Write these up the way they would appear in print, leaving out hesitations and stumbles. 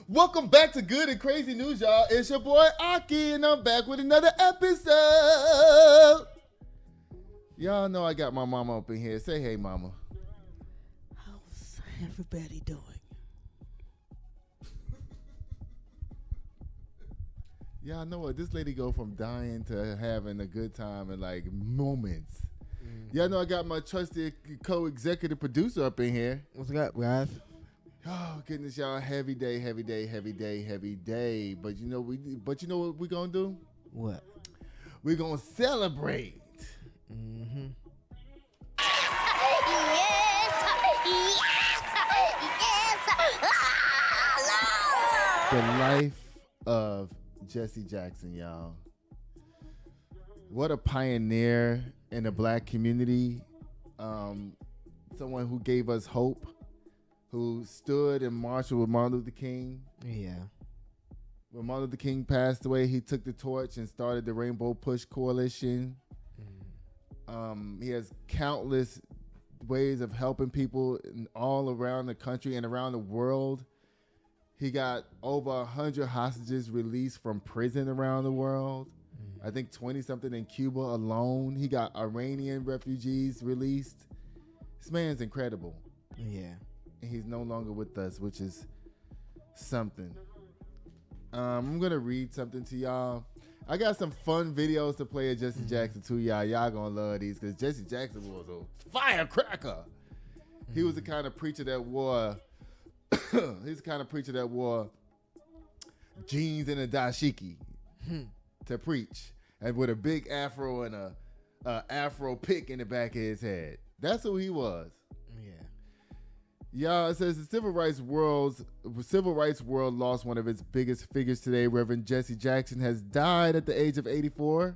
Welcome back to Good and Crazy News, y'all. It's your boy Aki, and I'm back with another episode. Y'all know I got my mama up in here. Say hey, mama. How's everybody doing? Y'all know what? This lady go from dying to having a good time in like moments. Y'all know I got my trusted co-executive producer up in here. What's up, guys? Oh goodness, y'all! Heavy day. But you know what we gonna do? What? We gonna celebrate. Mm-hmm. The life of Jesse Jackson, y'all. What a pioneer in the black community. Someone who gave us hope, who stood and marched with Martin Luther King. Yeah. When Martin Luther King passed away, he took the torch and started the Rainbow Push Coalition. He has countless ways of helping people all around the country and around the world. He got over 100 hostages released from prison around the world. I think 20-something in Cuba alone. He got Iranian refugees released. This man's incredible. Yeah. And he's no longer with us, which is something. I'm going to read something to y'all. I got some fun videos to play of Jesse Jackson too, y'all. Y'all going to love these because Jesse Jackson was a firecracker. He was the kind of preacher that wore... he's the kind of preacher that wore jeans and a dashiki to preach, and with a big afro and a afro pick in the back of his head. That's who he was. Yeah. Y'all, it says the civil rights world lost one of its biggest figures today. Reverend Jesse Jackson has died at the age of 84.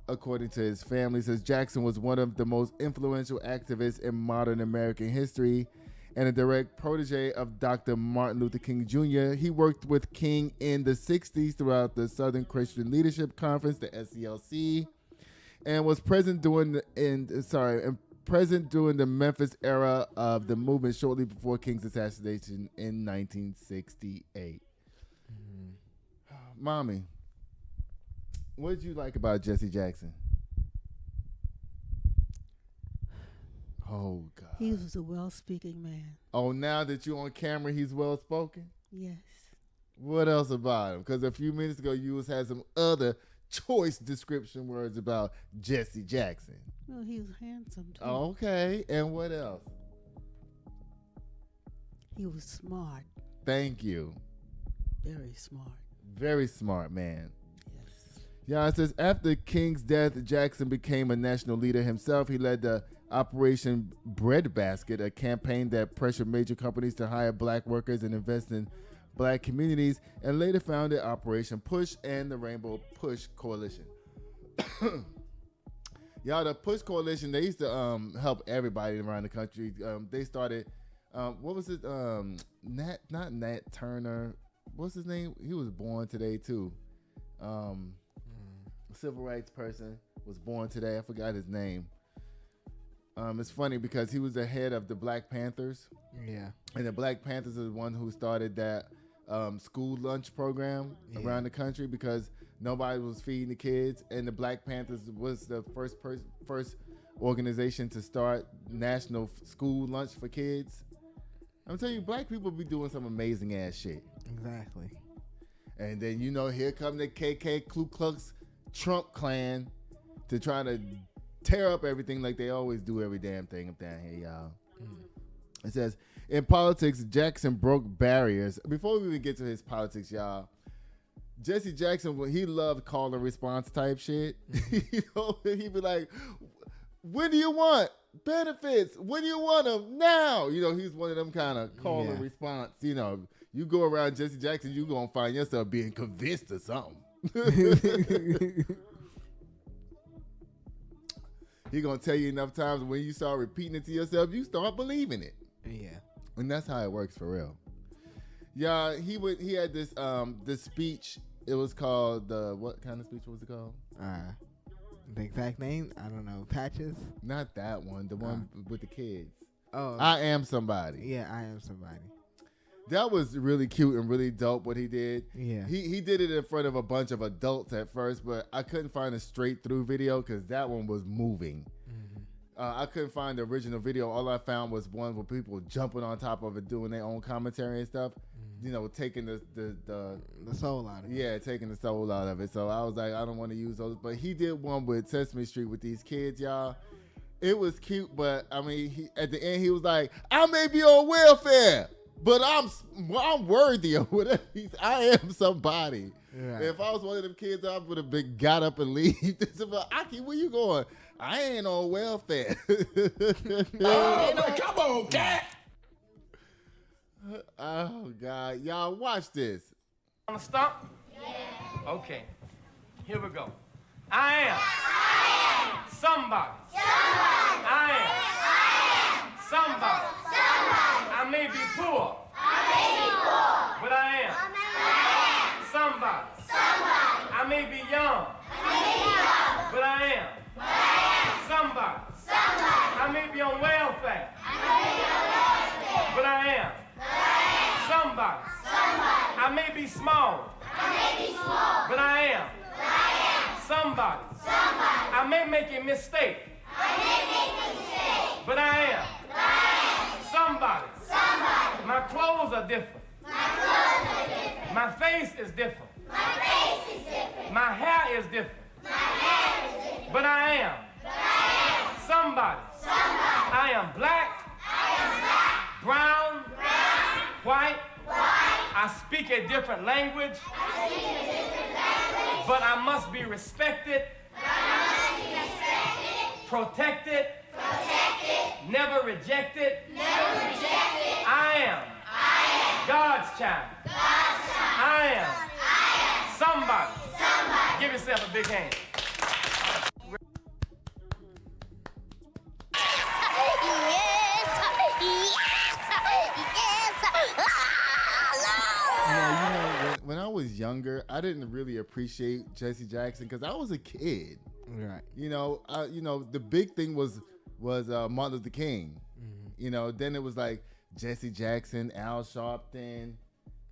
According to his family, it says Jackson was one of the most influential activists in modern American history and a direct protege of Dr. Martin Luther King Jr. He worked with King in the 60s throughout the Southern Christian Leadership Conference, the SCLC, and was present during the Memphis era of the movement shortly before King's assassination in 1968. Mommy, what did you like about Jesse Jackson? Oh, God. He was a well-speaking man. Oh, now that you're on camera, he's well-spoken? Yes. What else about him? Because a few minutes ago, you had some other choice description words about Jesse Jackson. Well, he was handsome, too. Okay. And what else? He was smart. Thank you. Very smart. Very smart man. Yes. Yeah, it says, after King's death, Jackson became a national leader himself. He led the Operation Breadbasket, a campaign that pressured major companies to hire black workers and invest in black communities, and later founded Operation Push and the Rainbow Push Coalition. Y'all, the Push Coalition, they used to help everybody around the country. They started, what was it? Not Nat Turner. What's his name? He was born today, too. A civil rights person was born today. I forgot his name. It's funny because he was the head of the Black Panthers. Yeah. And the Black Panthers is the one who started that school lunch program around the country because nobody was feeding the kids. And the Black Panthers was the first organization to start national school lunch for kids. I'm telling you, black people be doing some amazing ass shit. Exactly. And then, here come the KK Ku Klux Trump clan to try to tear up everything like they always do every damn thing up down here, y'all. It says, in politics, Jackson broke barriers. Before we even get to his politics, y'all, Jesse Jackson, he loved call and response type shit. He'd be like, when do you want benefits? When do you want them? Now. He's one of them kind of call and response. You go around Jesse Jackson, you going to find yourself being convinced of something. He gonna tell you enough times when you start repeating it to yourself, you start believing it. Yeah. And that's how it works for real. Yeah, he had this speech. It was called what kind of speech was it called? The exact name? I don't know. Patches? Not that one. The one with the kids. Oh. I Am Somebody. Yeah, I Am Somebody. That was really cute and really dope what he did. Yeah. He did it in front of a bunch of adults at first, but I couldn't find a straight through video because that one was moving. I couldn't find the original video. All I found was one with people jumping on top of it, doing their own commentary and stuff. You know, taking the soul out of it. Yeah, taking the soul out of it. So I was like, I don't want to use those. But he did one with Sesame Street with these kids, y'all. It was cute, but I mean, at the end he was like, I may be on welfare, but I'm worthy of whatever. I am somebody. Right. If I was one of them kids, I would have been got up and leave. Aki, where you going? I ain't on welfare. Come on, cat. Oh God, y'all watch this. Want to stop? Yeah. Okay. Here we go. I am somebody. I am somebody. I may be poor. But I am somebody. I may be young. But I am somebody. I may be on welfare. But I am somebody. I may be small. But I am somebody. I may make a mistake. But I am somebody. My clothes are different. My face is different. My hair is different. But I am somebody. I am black, brown, white. I speak a different language. But I must be respected, protected, never rejected. I am God's child. I am somebody. Give yourself a big hand. When I was younger, I didn't really appreciate Jesse Jackson because I was a kid. Right. You know, the big thing was Martin Luther King. You know, then it was like Jesse Jackson, Al Sharpton,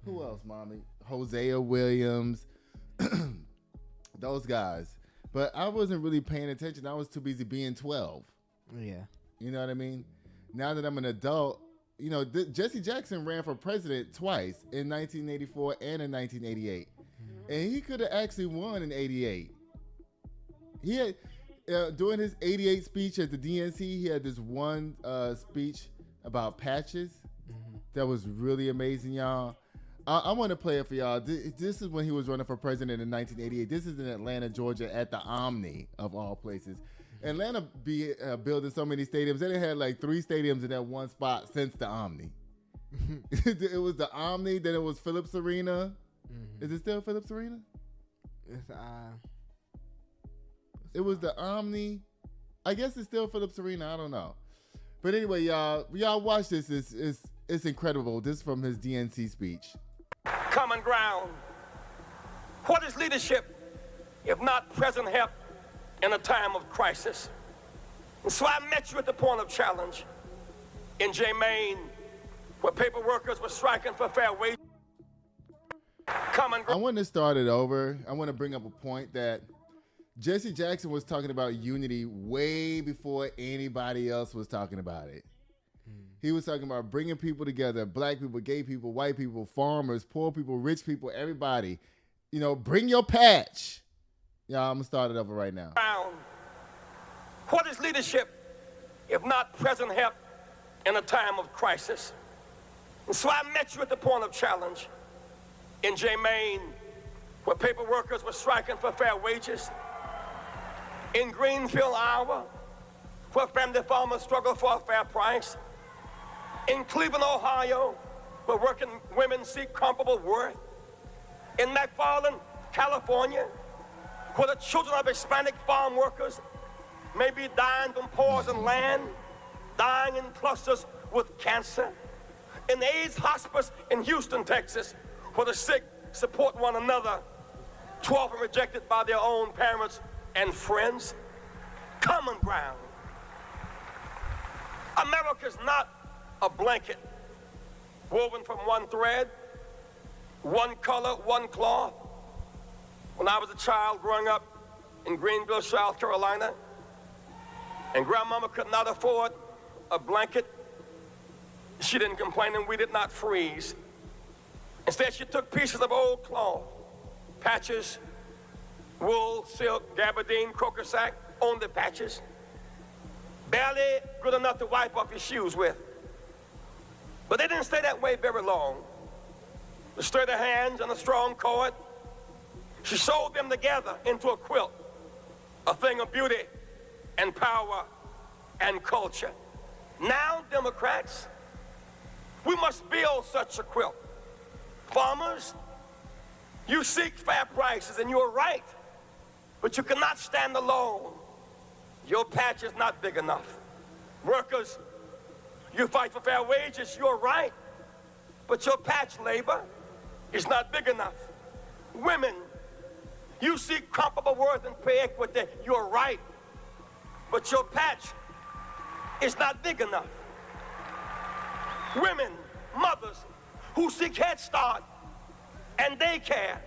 who else, mommy? Hosea Williams, those guys. But I wasn't really paying attention. I was too busy being 12. Yeah. You know what I mean? Now that I'm an adult, you know, Jesse Jackson ran for president twice, in 1984 and in 1988. And he could have actually won in 88. He had, during his 88 speech at the DNC, he had this one speech about patches that was really amazing, y'all. I want to play it for y'all. This is when he was running for president in 1988. This is in Atlanta, Georgia, at the Omni, of all places. Atlanta be building so many stadiums. They had like 3 stadiums in that one spot since the Omni. It was the Omni, then it was Phillips Arena. Is it still Phillips Arena? It was the Omni. I guess it's still Phillips Arena. I don't know. But anyway, y'all watch this. It's incredible. This is from his DNC speech. Common ground. What is leadership if not present help in a time of crisis? And so I met you at the point of challenge in Maine, where paper workers were striking for fair wages. I want to start it over. I want to bring up a point that Jesse Jackson was talking about unity way before anybody else was talking about it. He was talking about bringing people together, black people, gay people, white people, farmers, poor people, rich people, everybody. You know, bring your patch. Yeah, I'm going to start it over right now. What is leadership if not present help in a time of crisis? And so I met you at the point of challenge in Maine, where paper workers were striking for fair wages. In Greenfield, Iowa, where family farmers struggle for a fair price. In Cleveland, Ohio, where working women seek comparable worth. In McFarland, California, where the children of Hispanic farm workers may be dying from poison land, dying in clusters with cancer. In the AIDS hospice in Houston, Texas, where the sick support one another, too often rejected by their own parents and friends. Common ground. America's not a blanket. woven from one thread, one color, one cloth. When I was a child growing up in Greenville, South Carolina, and grandmama could not afford a blanket, she didn't complain and we did not freeze. Instead, she took pieces of old cloth, patches, wool, silk, gabardine, croaker sack, on the patches, barely good enough to wipe off your shoes with. But they didn't stay that way very long. With sturdy hands and a strong cord, she sewed them together into a quilt, a thing of beauty and power and culture. Now, Democrats, we must build such a quilt. Farmers, you seek fair prices and you're right, but you cannot stand alone. Your patch is not big enough. Workers, you fight for fair wages, you're right, but your patch labor is not big enough. Women, you seek comparable worth and pay equity, you're right, but your patch is not big enough. Women, mothers who seek Head Start and daycare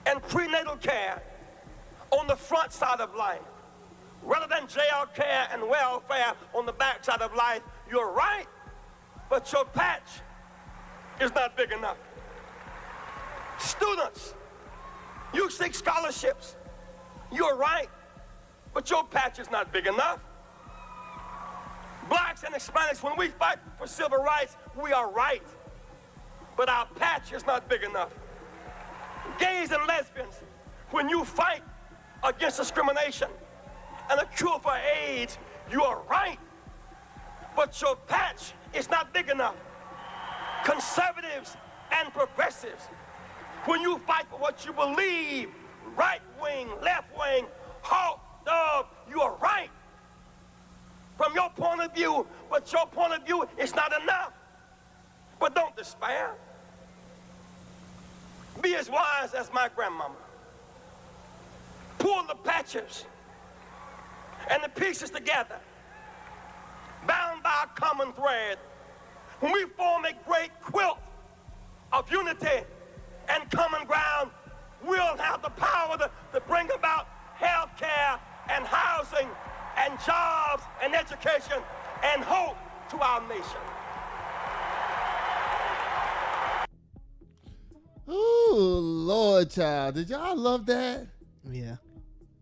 and prenatal care on the front side of life, rather than jail care and welfare on the back side of life, you're right, but your patch is not big enough. Students, you seek scholarships, you're right, but your patch is not big enough. Blacks and Hispanics, when we fight for civil rights, we are right, but our patch is not big enough. Gays and lesbians, when you fight against discrimination and a cure for AIDS, you are right, but your patch is not big enough. Conservatives and progressives, when you fight for what you believe, right wing, left wing, hawk, dove, you are right from your point of view, but your point of view is not enough. But don't despair. Be as wise as my grandmama. Pull the patches and the pieces together, bound by a common thread. When we form a great quilt of unity and common ground, we'll have the power to bring about health care and housing and jobs and education and hope to our nation. Ooh, Lord, child. Did y'all love that? Yeah,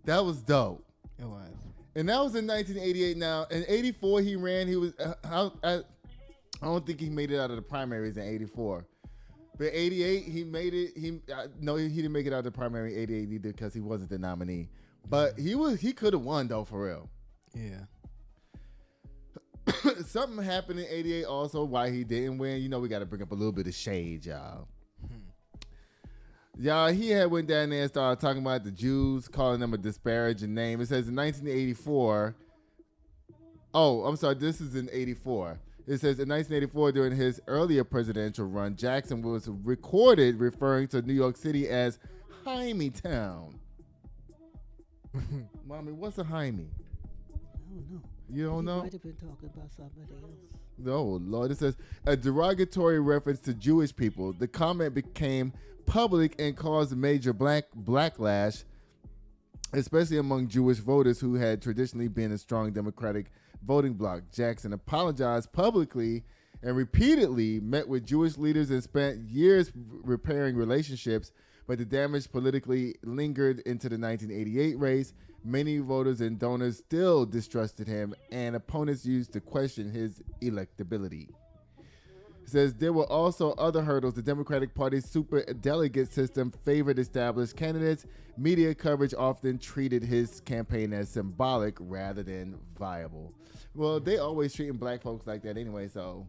That was dope. it was. And that was in 1988. Now, in 84, he ran. He was, I don't think he made it out of the primaries in 84. But 88, he made it. No, he didn't make it out of the primary 88 either because he wasn't the nominee. But he could have won, though, for real. Yeah. Something happened in 88 also why he didn't win. You know, we got to bring up a little bit of shade, y'all. Y'all, he had went down there and started talking about the Jews, calling them a disparaging name. It says in 1984. Oh, I'm sorry. This is in 84. It says in 1984, during his earlier presidential run, Jackson was recorded referring to New York City as Hymietown. Mommy, what's a Hyme? I don't know. You don't know? Might have been talking about somebody else. No, Lord. It says a derogatory reference to Jewish people. The comment became public and caused major backlash, especially among Jewish voters who had traditionally been a strong Democratic voting bloc. Jackson apologized publicly and repeatedly met with Jewish leaders and spent years repairing relationships, but the damage politically lingered into the 1988 race. Many voters and donors still distrusted him, and opponents used to question his electability. It says there were also other hurdles. The Democratic Party's super delegate system favored established candidates. Media coverage often treated his campaign as symbolic rather than viable. Well, they always treating black folks like that anyway, so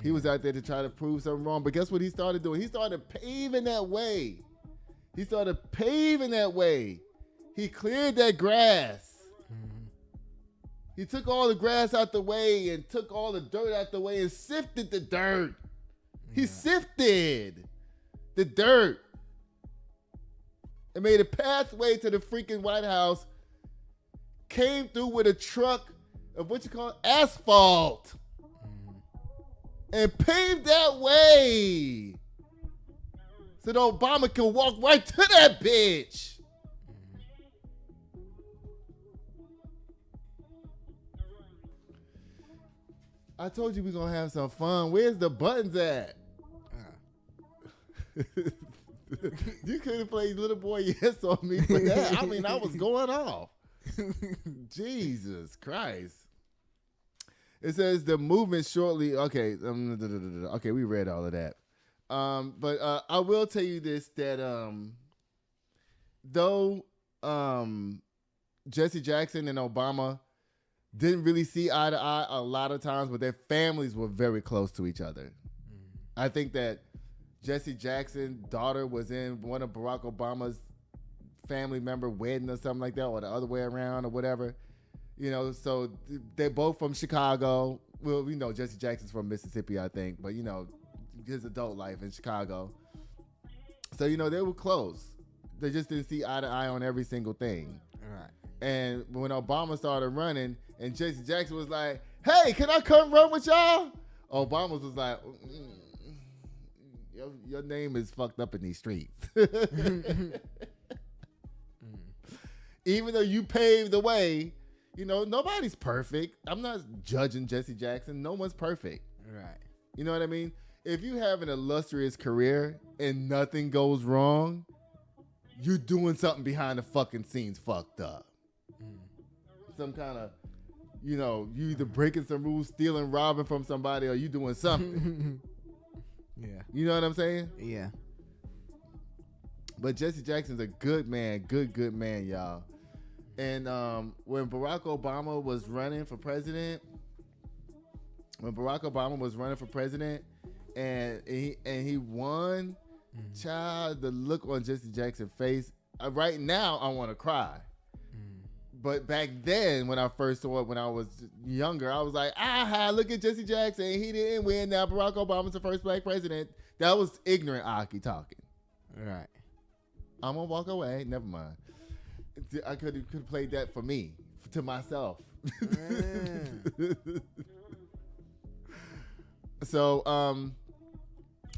he was out there to try to prove something wrong. But guess what he started doing? He started paving that way. He cleared that grass. He took all the grass out the way and took all the dirt out the way and sifted the dirt. He sifted the dirt and made a pathway to the freaking White House. Came through with a truck of asphalt. and paved that way so that Obama can walk right to that bitch. I told you we're going to have some fun. Where's the buttons at? You could have played Little Boy Yes on me for that. I mean, I was going off. Jesus Christ. It says the movement shortly. Okay. Okay, we read all of that. But I will tell you this, that though Jesse Jackson and Obama didn't really see eye to eye a lot of times, but their families were very close to each other. I think that Jesse Jackson's daughter was in one of Barack Obama's family member wedding or something like that, or the other way around or whatever. You know, so they're both from Chicago. Well, we know Jesse Jackson's from Mississippi, I think, but, you know, his adult life in Chicago. So, you know, they were close. They just didn't see eye to eye on every single thing. All right. And when Obama started running and Jesse Jackson was like, hey, can I come run with y'all? Obama was like, your name is fucked up in these streets. Even though you paved the way, you know, nobody's perfect. I'm not judging Jesse Jackson. No one's perfect. Right. You know what I mean? If you have an illustrious career and nothing goes wrong, you're doing something behind the fucking scenes fucked up. Some kind of, you know, you either breaking some rules, stealing, robbing from somebody, or you doing something. Yeah. You know what I'm saying? Yeah. But Jesse Jackson's a good man, good man, y'all. And when Barack Obama was running for president, and he won, child, the look on Jesse Jackson's face, right now I want to cry. But back then, when I first saw it, when I was younger, I was like, look at Jesse Jackson. He didn't win. Now Barack Obama's the first black president. That was ignorant Aki talking. Right. I'm going to walk away. Never mind. I could have played that for me, to myself. So,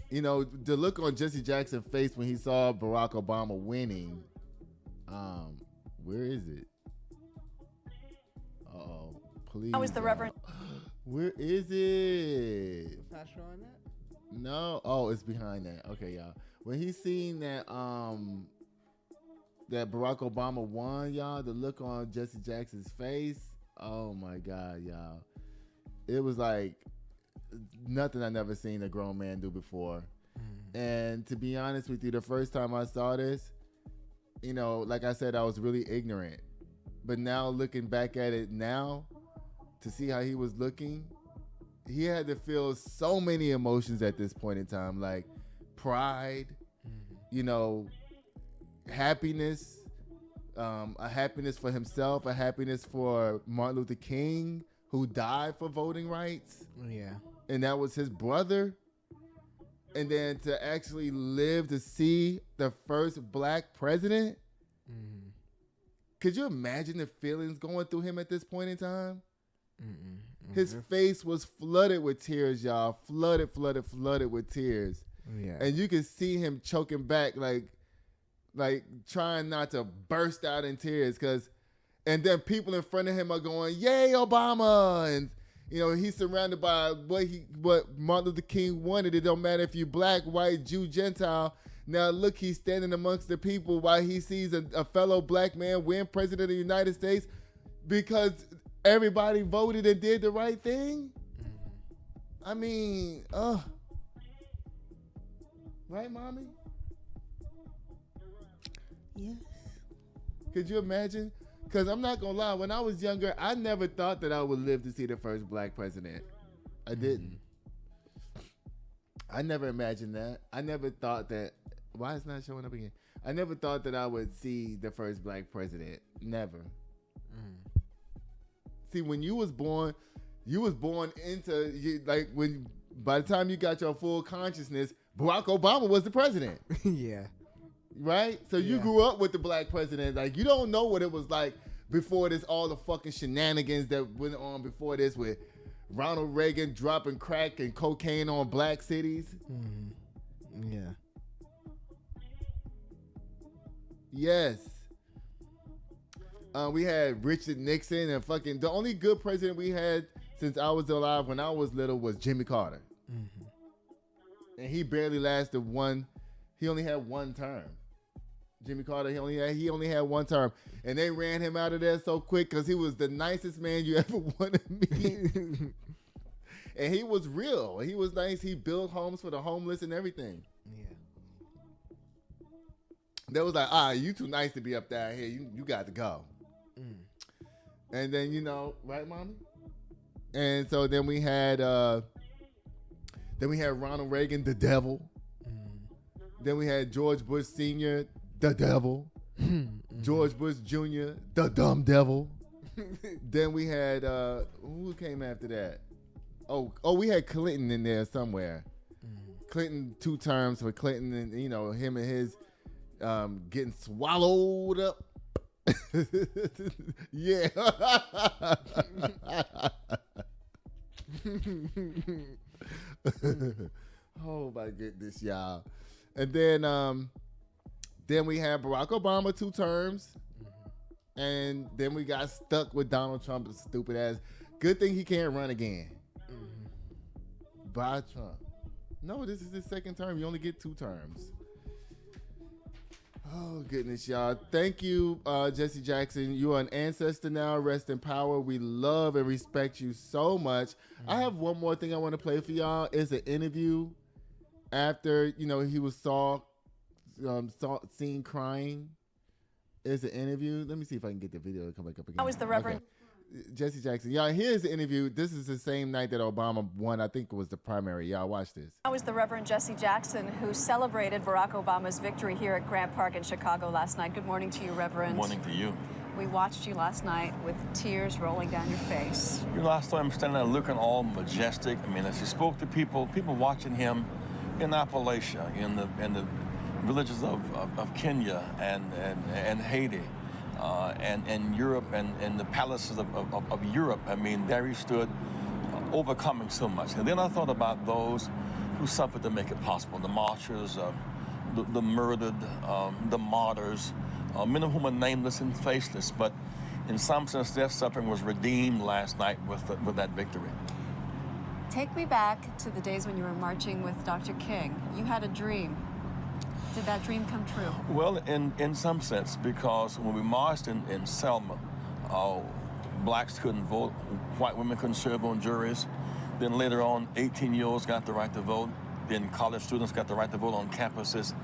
you know, the look on Jesse Jackson's face when he saw Barack Obama winning, where is it? Uh-oh, please. How is the Reverend? Where is it? Not showing that? No. Oh, it's behind that. Okay, y'all. When he seen that that Barack Obama won, y'all, the look on Jesse Jackson's face, oh my God, y'all. It was like nothing I never seen a grown man do before. And to be honest with you, the first time I saw this, you know, like I said, I was really ignorant. But now looking back at it now, to see how he was looking, he had to feel so many emotions at this point in time, like pride, you know, happiness, a happiness for himself, a happiness for Martin Luther King, who died for voting rights. Yeah. And that was his brother. And then to actually live to see the first black president. Could you imagine the feelings going through him at this point in time? His face was flooded with tears, y'all. Flooded with tears. Yeah. And you could see him choking back, like trying not to burst out in tears. And then people in front of him are going, yay, Obama. And, you know, he's surrounded by what Martin Luther King wanted. It don't matter if you're black, white, Jew, Gentile. Now, look, he's standing amongst the people while he sees a fellow black man win president of the United States because everybody voted and did the right thing. I mean, right, Mommy? Yes. Could you imagine? Because I'm not going to lie, when I was younger, I never thought that I would live to see the first black president. I didn't. I never imagined that. I never thought that. Why is it not showing up again? I never thought that I would see the first black president. Never. See, when you was born into, like, by the time you got your full consciousness, Barack Obama was the president. Yeah. Right? So you grew up with the black president. Like, you don't know what it was like before this, all the fucking shenanigans that went on before this with Ronald Reagan dropping crack and cocaine on black cities. Yeah. Yes. We had Richard Nixon and fucking the only good president we had since I was alive when I was little was Jimmy Carter. And he barely lasted he only had one term. Jimmy Carter, he only had one term. And they ran him out of there so quick because he was the nicest man you ever wanted to meet. And he was real. He was nice. He built homes for the homeless and everything. Yeah. They was like, you too nice to be up there here. You got to go. And then, right, mommy? And so then we had Ronald Reagan, the devil. Then we had George Bush Sr., the devil. George Bush Jr., the dumb devil. Then we had who came after that? Oh, we had Clinton in there somewhere. Clinton 2 terms for Clinton, and him and his getting swallowed up. Yeah. Oh my goodness, y'all. And then we had Barack Obama 2 terms. And then we got stuck with Donald Trump's stupid ass. Good thing he can't run again. By Trump. No, this is his 2nd term. You only get 2 terms. Oh, goodness, y'all. Thank you, Jesse Jackson. You are an ancestor now. Rest in power. We love and respect you so much. I have one more thing I want to play for y'all. It's an interview after, he was seen crying. It's an interview. Let me see if I can get the video to come back up again. How was the Reverend? Okay. Jesse Jackson. Y'all, here's the interview. This is the same night that Obama won. I think it was the primary. Y'all watch this. That was the Reverend Jesse Jackson, who celebrated Barack Obama's victory here at Grant Park in Chicago last night. Good morning to you, Reverend. Good morning to you. We watched you last night with tears rolling down your face. Last time I'm standing there looking all majestic. I mean, as he spoke to people watching him in Appalachia, in the villages of Kenya and Haiti. And Europe and the palaces of Europe. I mean, there he stood overcoming so much. And then I thought about those who suffered to make it possible, the martyrs, the murdered, the martyrs, many of whom are nameless and faceless, but in some sense their suffering was redeemed last night with that victory. Take me back to the days when you were marching with Dr. King. You had a dream. Did that dream come true? Well, in some sense, because when we marched in Selma, blacks couldn't vote, white women couldn't serve on juries. Then later on, 18-year-olds got the right to vote. Then college students got the right to vote on campuses.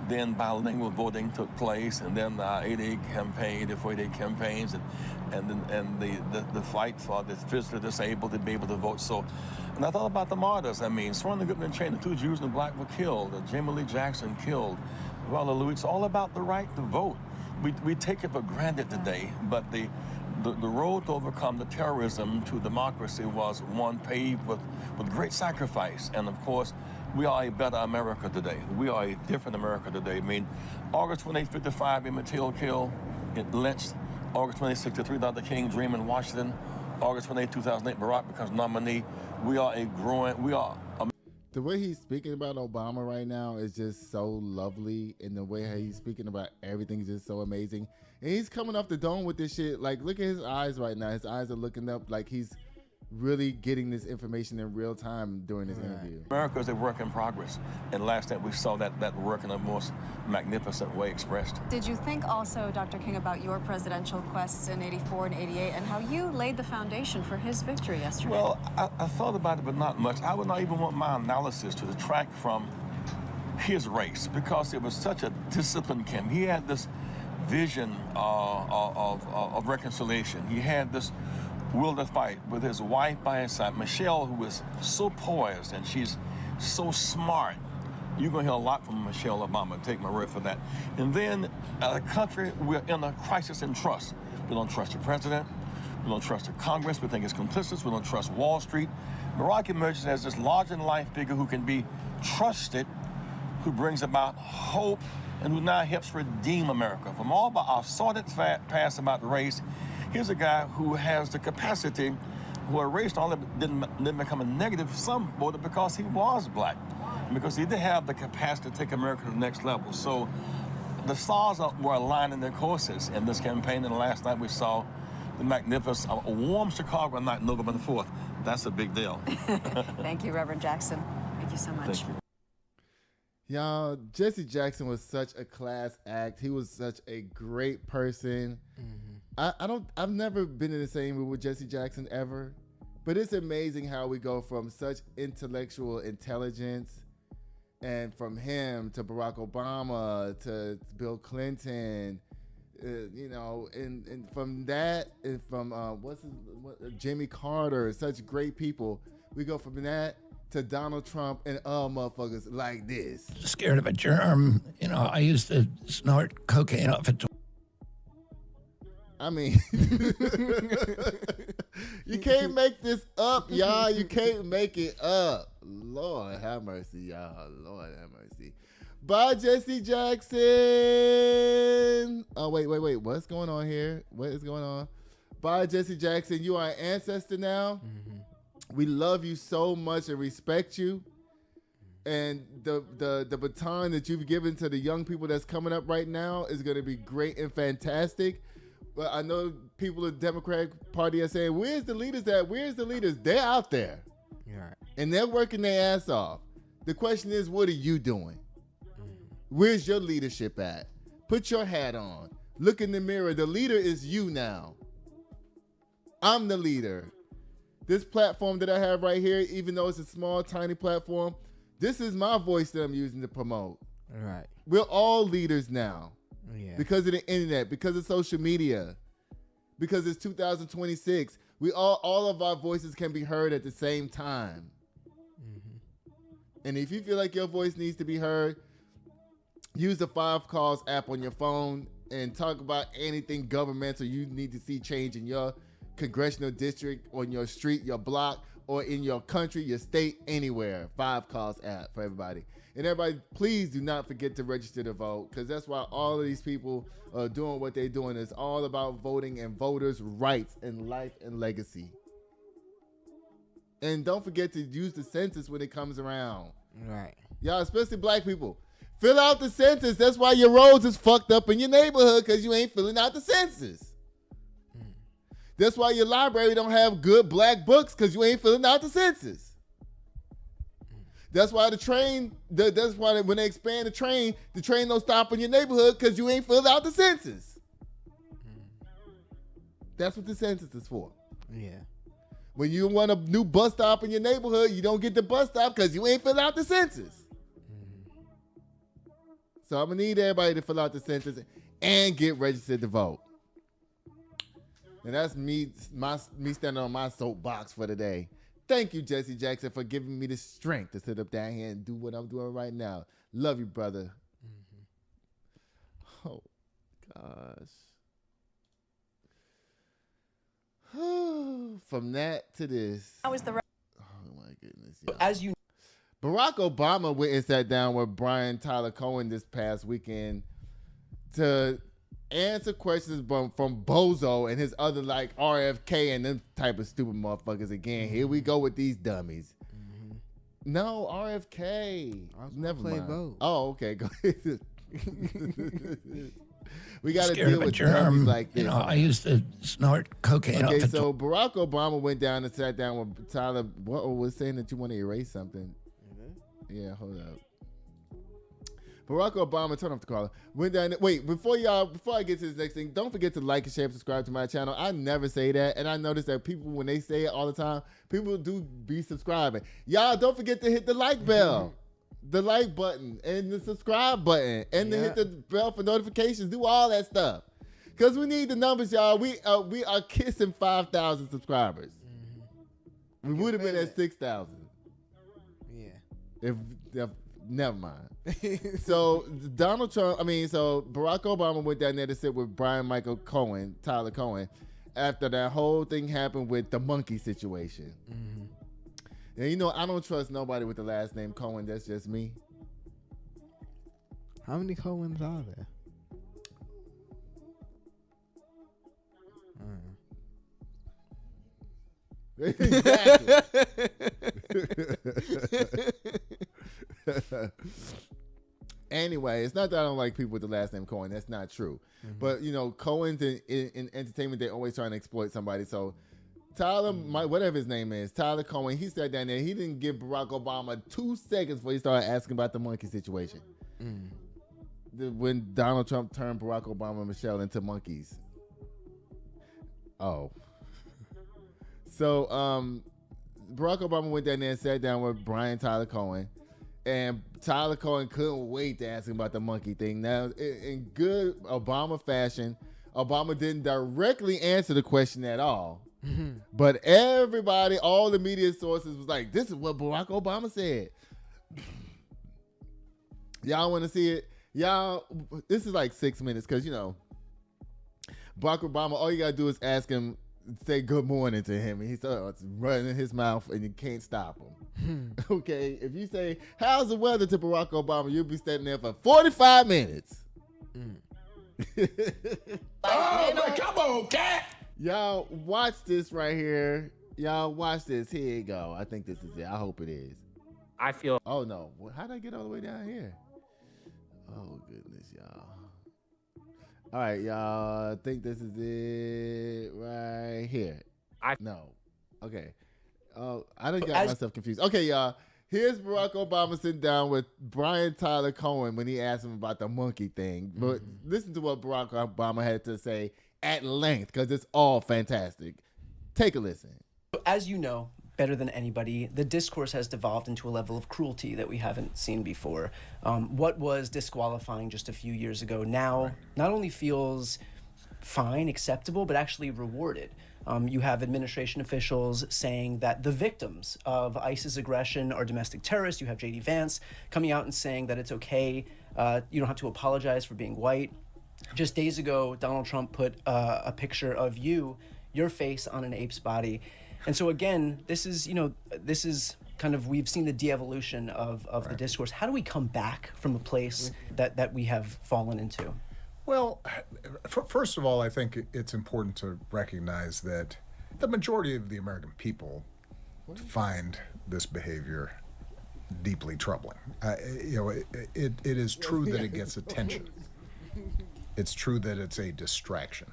Then bilingual voting took place, and then the 88 campaign, the 48 campaigns, and the fight for the physically disabled to be able to vote. So, and I thought about the martyrs. I mean, Soren Goodman and Chain, the 2 Jews and the black were killed. Jamie Lee Jackson killed. Well, it's all about the right to vote. We take it for granted today, but the road to overcome the terrorism to democracy was one paved with great sacrifice. And of course, we are a better America today. We are a different America today. I mean, August 28, 55, Emmett Till killed, lynched. August 28, 63, Dr. King dream in Washington. August 28, 2008, Barack becomes nominee. The way he's speaking about Obama right now is just so lovely, and the way how he's speaking about everything is just so amazing. And he's coming off the dome with this shit. Like, look at his eyes right now. His eyes are looking up like he's really getting this information in real time during this interview. America is a work in progress. And last night we saw that work in a most magnificent way expressed. Did you think also, Dr. King, about your presidential quests in 84 and 88 and how you laid the foundation for his victory yesterday? Well, I thought about it, but not much. I would not even want my analysis to detract from his race because it was such a disciplined campaign. He had this vision of reconciliation. He had this will to fight with his wife by his side, Michelle, who is so poised and she's so smart. You're going to hear a lot from Michelle Obama, take my word for that. And then a country, we're in a crisis in trust. We don't trust the president. We don't trust the Congress. We think it's complicit. We don't trust Wall Street. Barack emerges as this larger-than-life figure who can be trusted, who brings about hope, and who now helps redeem America. From all of our sordid past about race, here's a guy who has the capacity who are racist only didn't become a negative. Some voted because he was black, because he did have the capacity to take America to the next level. So the stars were aligned in their courses in this campaign, and last night we saw the magnificent, a warm Chicago night, November the 4th. That's a big deal. Thank you, Reverend Jackson. Thank you so much. Thank you. Y'all, Jesse Jackson was such a class act. He was such a great person. I've never been in the same room with Jesse Jackson ever, but it's amazing how we go from such intellectual intelligence, and from him to Barack Obama to Bill Clinton, and from that, and from Jimmy Carter, such great people. We go from that to Donald Trump and motherfuckers like this. Scared of a germ. I used to snort cocaine off a I mean, you can't make this up, y'all. You can't make it up. Lord have mercy, y'all. Lord have mercy. Bye, Jesse Jackson. Oh, wait. What's going on here? What is going on? Bye, Jesse Jackson. You are an ancestor now. We love you so much and respect you. And the baton that you've given to the young people that's coming up right now is going to be great and fantastic. But I know people in the Democratic Party are saying, where's the leaders at? Where's the leaders? They're out there. Yeah. And they're working their ass off. The question is, what are you doing? Where's your leadership at? Put your hat on. Look in the mirror. The leader is you now. I'm the leader. This platform that I have right here, even though it's a small, tiny platform, this is my voice that I'm using to promote. Right. We're all leaders now. Yeah. Because of the internet, because of social media, because it's 2026. We all of our voices can be heard at the same time. And if you feel like your voice needs to be heard, use the 5 Calls app on your phone and talk about anything governmental you need to see change in your congressional district, on your street, your block, or in your country, your state, anywhere. 5 Calls app for everybody. And everybody, please do not forget to register to vote, because that's why all of these people are doing what they're doing. It's all about voting and voters' rights and life and legacy. And don't forget to use the census when it comes around. Right. Y'all, especially black people. Fill out the census. That's why your roads is fucked up in your neighborhood, because you ain't filling out the census. That's why your library don't have good black books, because you ain't filling out the census. That's why that's why when they expand the train don't stop in your neighborhood, because you ain't filled out the census. That's what the census is for. Yeah. When you want a new bus stop in your neighborhood, you don't get the bus stop because you ain't filled out the census. So I'm going to need everybody to fill out the census and get registered to vote. And that's me standing on my soapbox for today. Thank you, Jesse Jackson, for giving me the strength to sit up down here and do what I'm doing right now. Love you, brother. Oh, gosh. From that to this. How is the Oh, my goodness. Y'all. As you Barack Obama went and sat down with Brian Tyler Cohen this past weekend to answer questions from Bozo and his other like RFK and them type of stupid motherfuckers again. Here we go with these dummies. No, RFK. Never mind. Both. Oh, okay. Go ahead. We got to Scared deal of a with germ. dummies like this. I used to snort cocaine Okay, off a so Barack Obama went down and sat down with Tyler. What was saying that you want to erase something? Yeah, hold up. Barack Obama, turn off the caller. Went down. Wait, before I get to this next thing, don't forget to like and share and subscribe to my channel. I never say that, and I notice that people, when they say it all the time, people do be subscribing. Y'all, don't forget to hit the like bell, the like button, and the subscribe button, and to hit the bell for notifications. Do all that stuff, cause we need the numbers, y'all. We are kissing 5,000 subscribers. We would have been at 6,000. Yeah. If never mind. So Barack Obama went down there to sit with Tyler Cohen, after that whole thing happened with the monkey situation. And I don't trust nobody with the last name Cohen. That's just me. How many Cohens are there? Exactly. Anyway, it's not that I don't like people with the last name Cohen. That's not true. But, you know, Cohen's in entertainment, they're always trying to exploit somebody. So Tyler, whatever his name is, Tyler Cohen, he sat down there. He didn't give Barack Obama 2 seconds before he started asking about the monkey situation. When Donald Trump turned Barack Obama and Michelle into monkeys. Oh. So Barack Obama went down there and sat down with Brian Tyler Cohen. And Tyler Cohen couldn't wait to ask him about the monkey thing. Now, in good Obama fashion, Obama didn't directly answer the question at all. But everybody, all the media sources was like, this is what Barack Obama said. Y'all want to see it? Y'all, this is like 6 minutes because, you know, Barack Obama, all you got to do is ask him, say good morning to him, and he starts running his mouth, and you can't stop him. Okay? If you say, how's the weather to Barack Obama, you'll be standing there for 45 minutes. Oh, come on, cat. Y'all watch this right here. Y'all watch this. Here you go. I think this is it. I hope it is. I feel. Oh, no. How'd I get all the way down here? Oh, goodness, y'all. All right, y'all. I think this is it right here. No. Okay. Oh, I done got myself confused. Okay, y'all. Here's Barack Obama sitting down with Brian Tyler Cohen when he asked him about the monkey thing. But listen to what Barack Obama had to say at length, because it's all fantastic. Take a listen. As you know, better than anybody, the discourse has devolved into a level of cruelty that we haven't seen before. What was disqualifying just a few years ago now not only feels fine, acceptable, but actually rewarded. You have administration officials saying that the victims of ISIS aggression are domestic terrorists. You have J.D. Vance coming out and saying that it's okay. You don't have to apologize for being white. Just days ago, Donald Trump put a picture of your face on an ape's body. And so again, this is kind of, we've seen the de-evolution of the discourse. How do we come back from a place that we have fallen into? Well, first of all, I think it's important to recognize that the majority of the American people find this behavior deeply troubling. It is true that it gets attention. It's true that it's a distraction.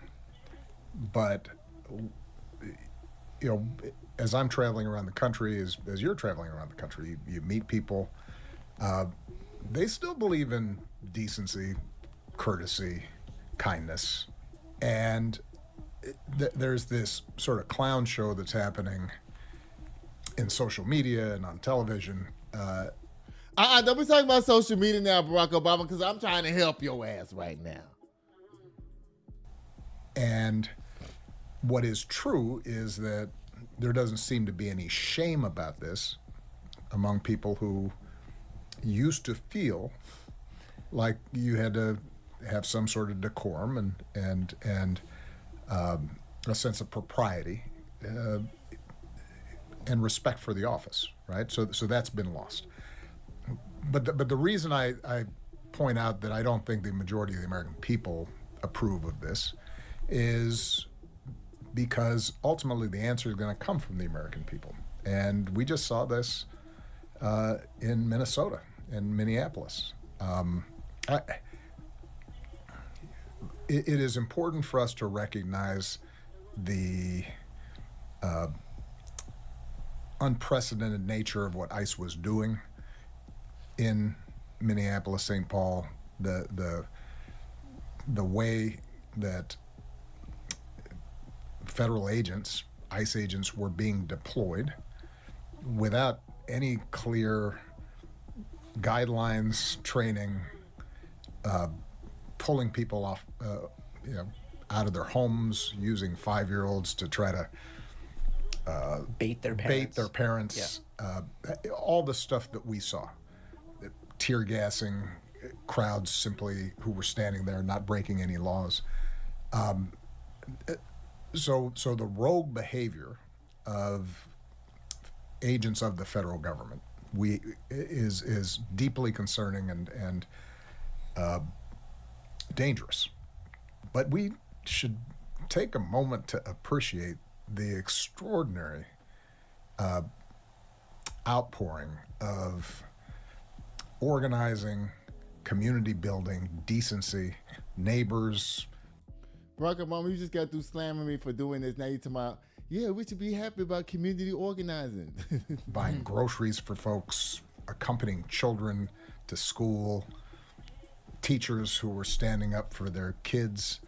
But, as I'm traveling around the country, as you're traveling around the country, you meet people. They still believe in decency, courtesy, kindness, and there's this sort of clown show that's happening in social media and on television. Don't be talking about social media now, Barack Obama, because I'm trying to help your ass right now. And what is true is that there doesn't seem to be any shame about this among people who used to feel like you had to have some sort of decorum and a sense of propriety and respect for the office, right? So that's been lost. But the reason I point out that I don't think the majority of the American people approve of this is because ultimately the answer is going to come from the American people. And we just saw this in Minnesota, in Minneapolis. It is important for us to recognize the unprecedented nature of what ICE was doing in Minneapolis, St. Paul, the way that federal agents, ICE agents, were being deployed without any clear guidelines, training, pulling people off, out of their homes, using 5-year-olds to try to bait their parents. Yeah. All the stuff that we saw, tear gassing crowds simply who were standing there, not breaking any laws. So the rogue behavior of agents of the federal government is deeply concerning and dangerous. But we should take a moment to appreciate the extraordinary outpouring of organizing, community building, decency, neighbors. Barack Obama, you just got through slamming me for doing this. Now you're talking about, yeah, we should be happy about community organizing. Buying groceries for folks, accompanying children to school, teachers who were standing up for their kids,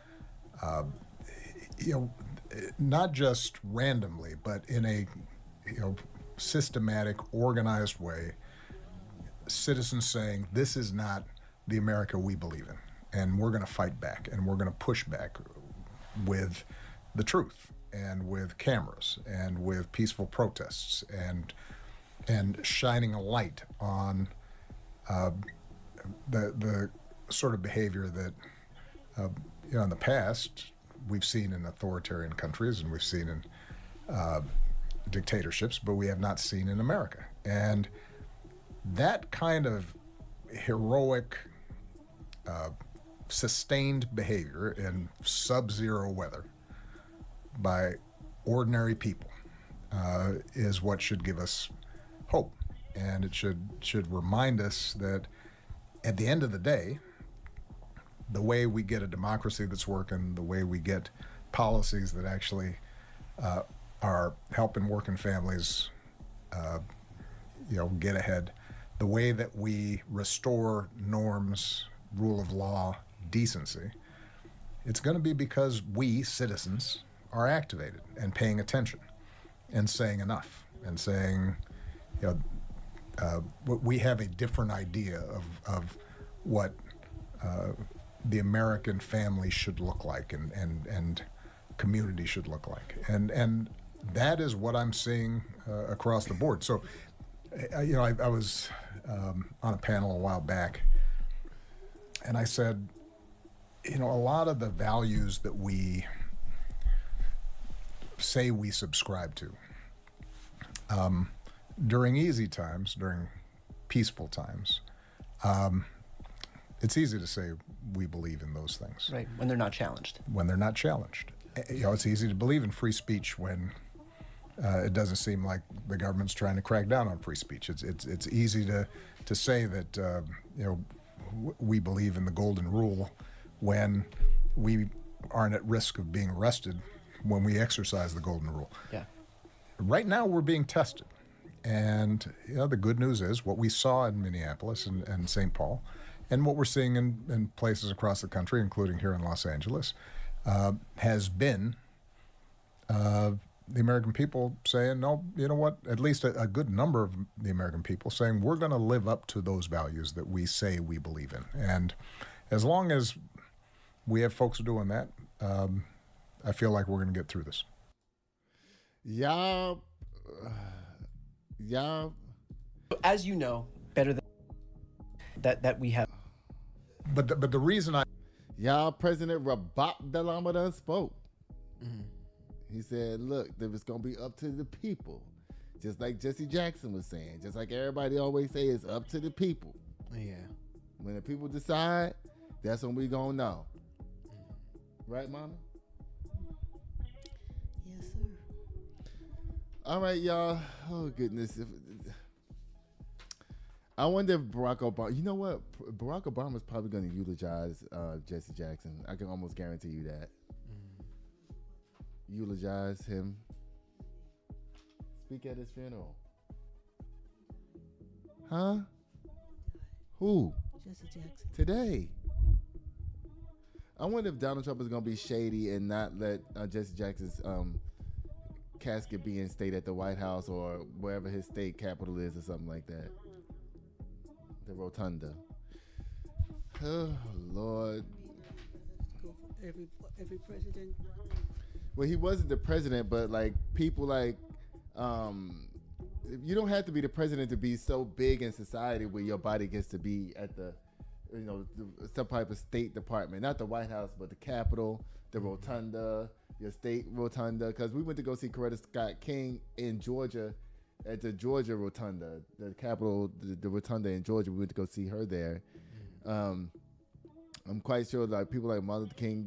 not just randomly, but in a systematic, organized way, citizens saying, this is not the America we believe in, and we're going to fight back, and we're going to push back with the truth, and with cameras, and with peaceful protests, and shining a light on the sort of behavior that in the past we've seen in authoritarian countries, and we've seen in dictatorships, but we have not seen in America. And that kind of heroic, sustained behavior in sub-zero weather by ordinary people is what should give us hope. And it should remind us that at the end of the day, the way we get a democracy that's working, the way we get policies that actually are helping working families get ahead, the way that we restore norms, rule of law, decency, it's going to be because we, citizens, are activated and paying attention and saying enough and saying, we have a different idea of what the American family should look like and community should look like. And that is what I'm seeing across the board. So, I was on a panel a while back, and I said, a lot of the values that we say we subscribe to, during easy times, during peaceful times, it's easy to say we believe in those things. Right, when they're not challenged. When they're not challenged. It's easy to believe in free speech when it doesn't seem like the government's trying to crack down on free speech. It's easy to say that we believe in the golden rule when we aren't at risk of being arrested when we exercise the golden rule. Yeah. Right now we're being tested. And the good news is what we saw in Minneapolis and St. Paul, and what we're seeing in places across the country, including here in Los Angeles, has been the American people saying, no, you know what, at least a good number of the American people saying, we're going to live up to those values that we say we believe in. And as long as we have folks doing that, I feel like we're going to get through this. Y'all. As you know, better than that we have. But the reason President Rabat Dalama done spoke. Mm-hmm. He said, look, that it's going to be up to the people. Just like Jesse Jackson was saying. Just like everybody always say, it's up to the people. Yeah. When the people decide, that's when we going to know. Right, Mama? Yes, sir. All right, y'all. Oh, goodness. I wonder if Barack Obama... You know what? Barack Obama's probably going to eulogize Jesse Jackson. I can almost guarantee you that. Eulogize him. Speak at his funeral. Huh? Who? Jesse Jackson. Today. I wonder if Donald Trump is going to be shady and not let Jesse Jackson's casket be in state at the White House or wherever his state capital is or something like that. The Rotunda. Oh, Lord. Every president. Well, he wasn't the president, but like people like, you don't have to be the president to be so big in society where your body gets to be at the, some type of state department, not the White House, but the Capitol, the Rotunda, your state Rotunda. Because we went to go see Coretta Scott King in Georgia at the Georgia Rotunda, the Capitol, the Rotunda in Georgia. We went to go see her there. I'm quite sure like people like Martin Luther King,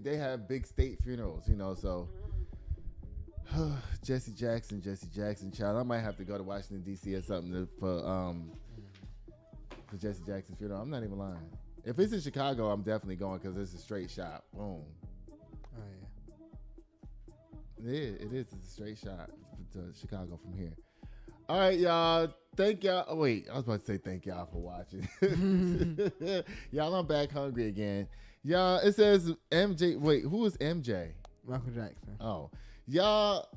they have big state funerals, so Jesse Jackson, child. I might have to go to Washington D.C. or something for Jesse Jackson's funeral. I'm not even lying. If it's in Chicago, I'm definitely going because it's a straight shot. Boom. Oh yeah. It is. It's a straight shot to Chicago from here. All right, y'all. Thank y'all. Oh, wait, I was about to say thank y'all for watching. Y'all, I'm back hungry again. Y'all, it says MJ. Wait, who is MJ? Michael Jackson. Oh, y'all.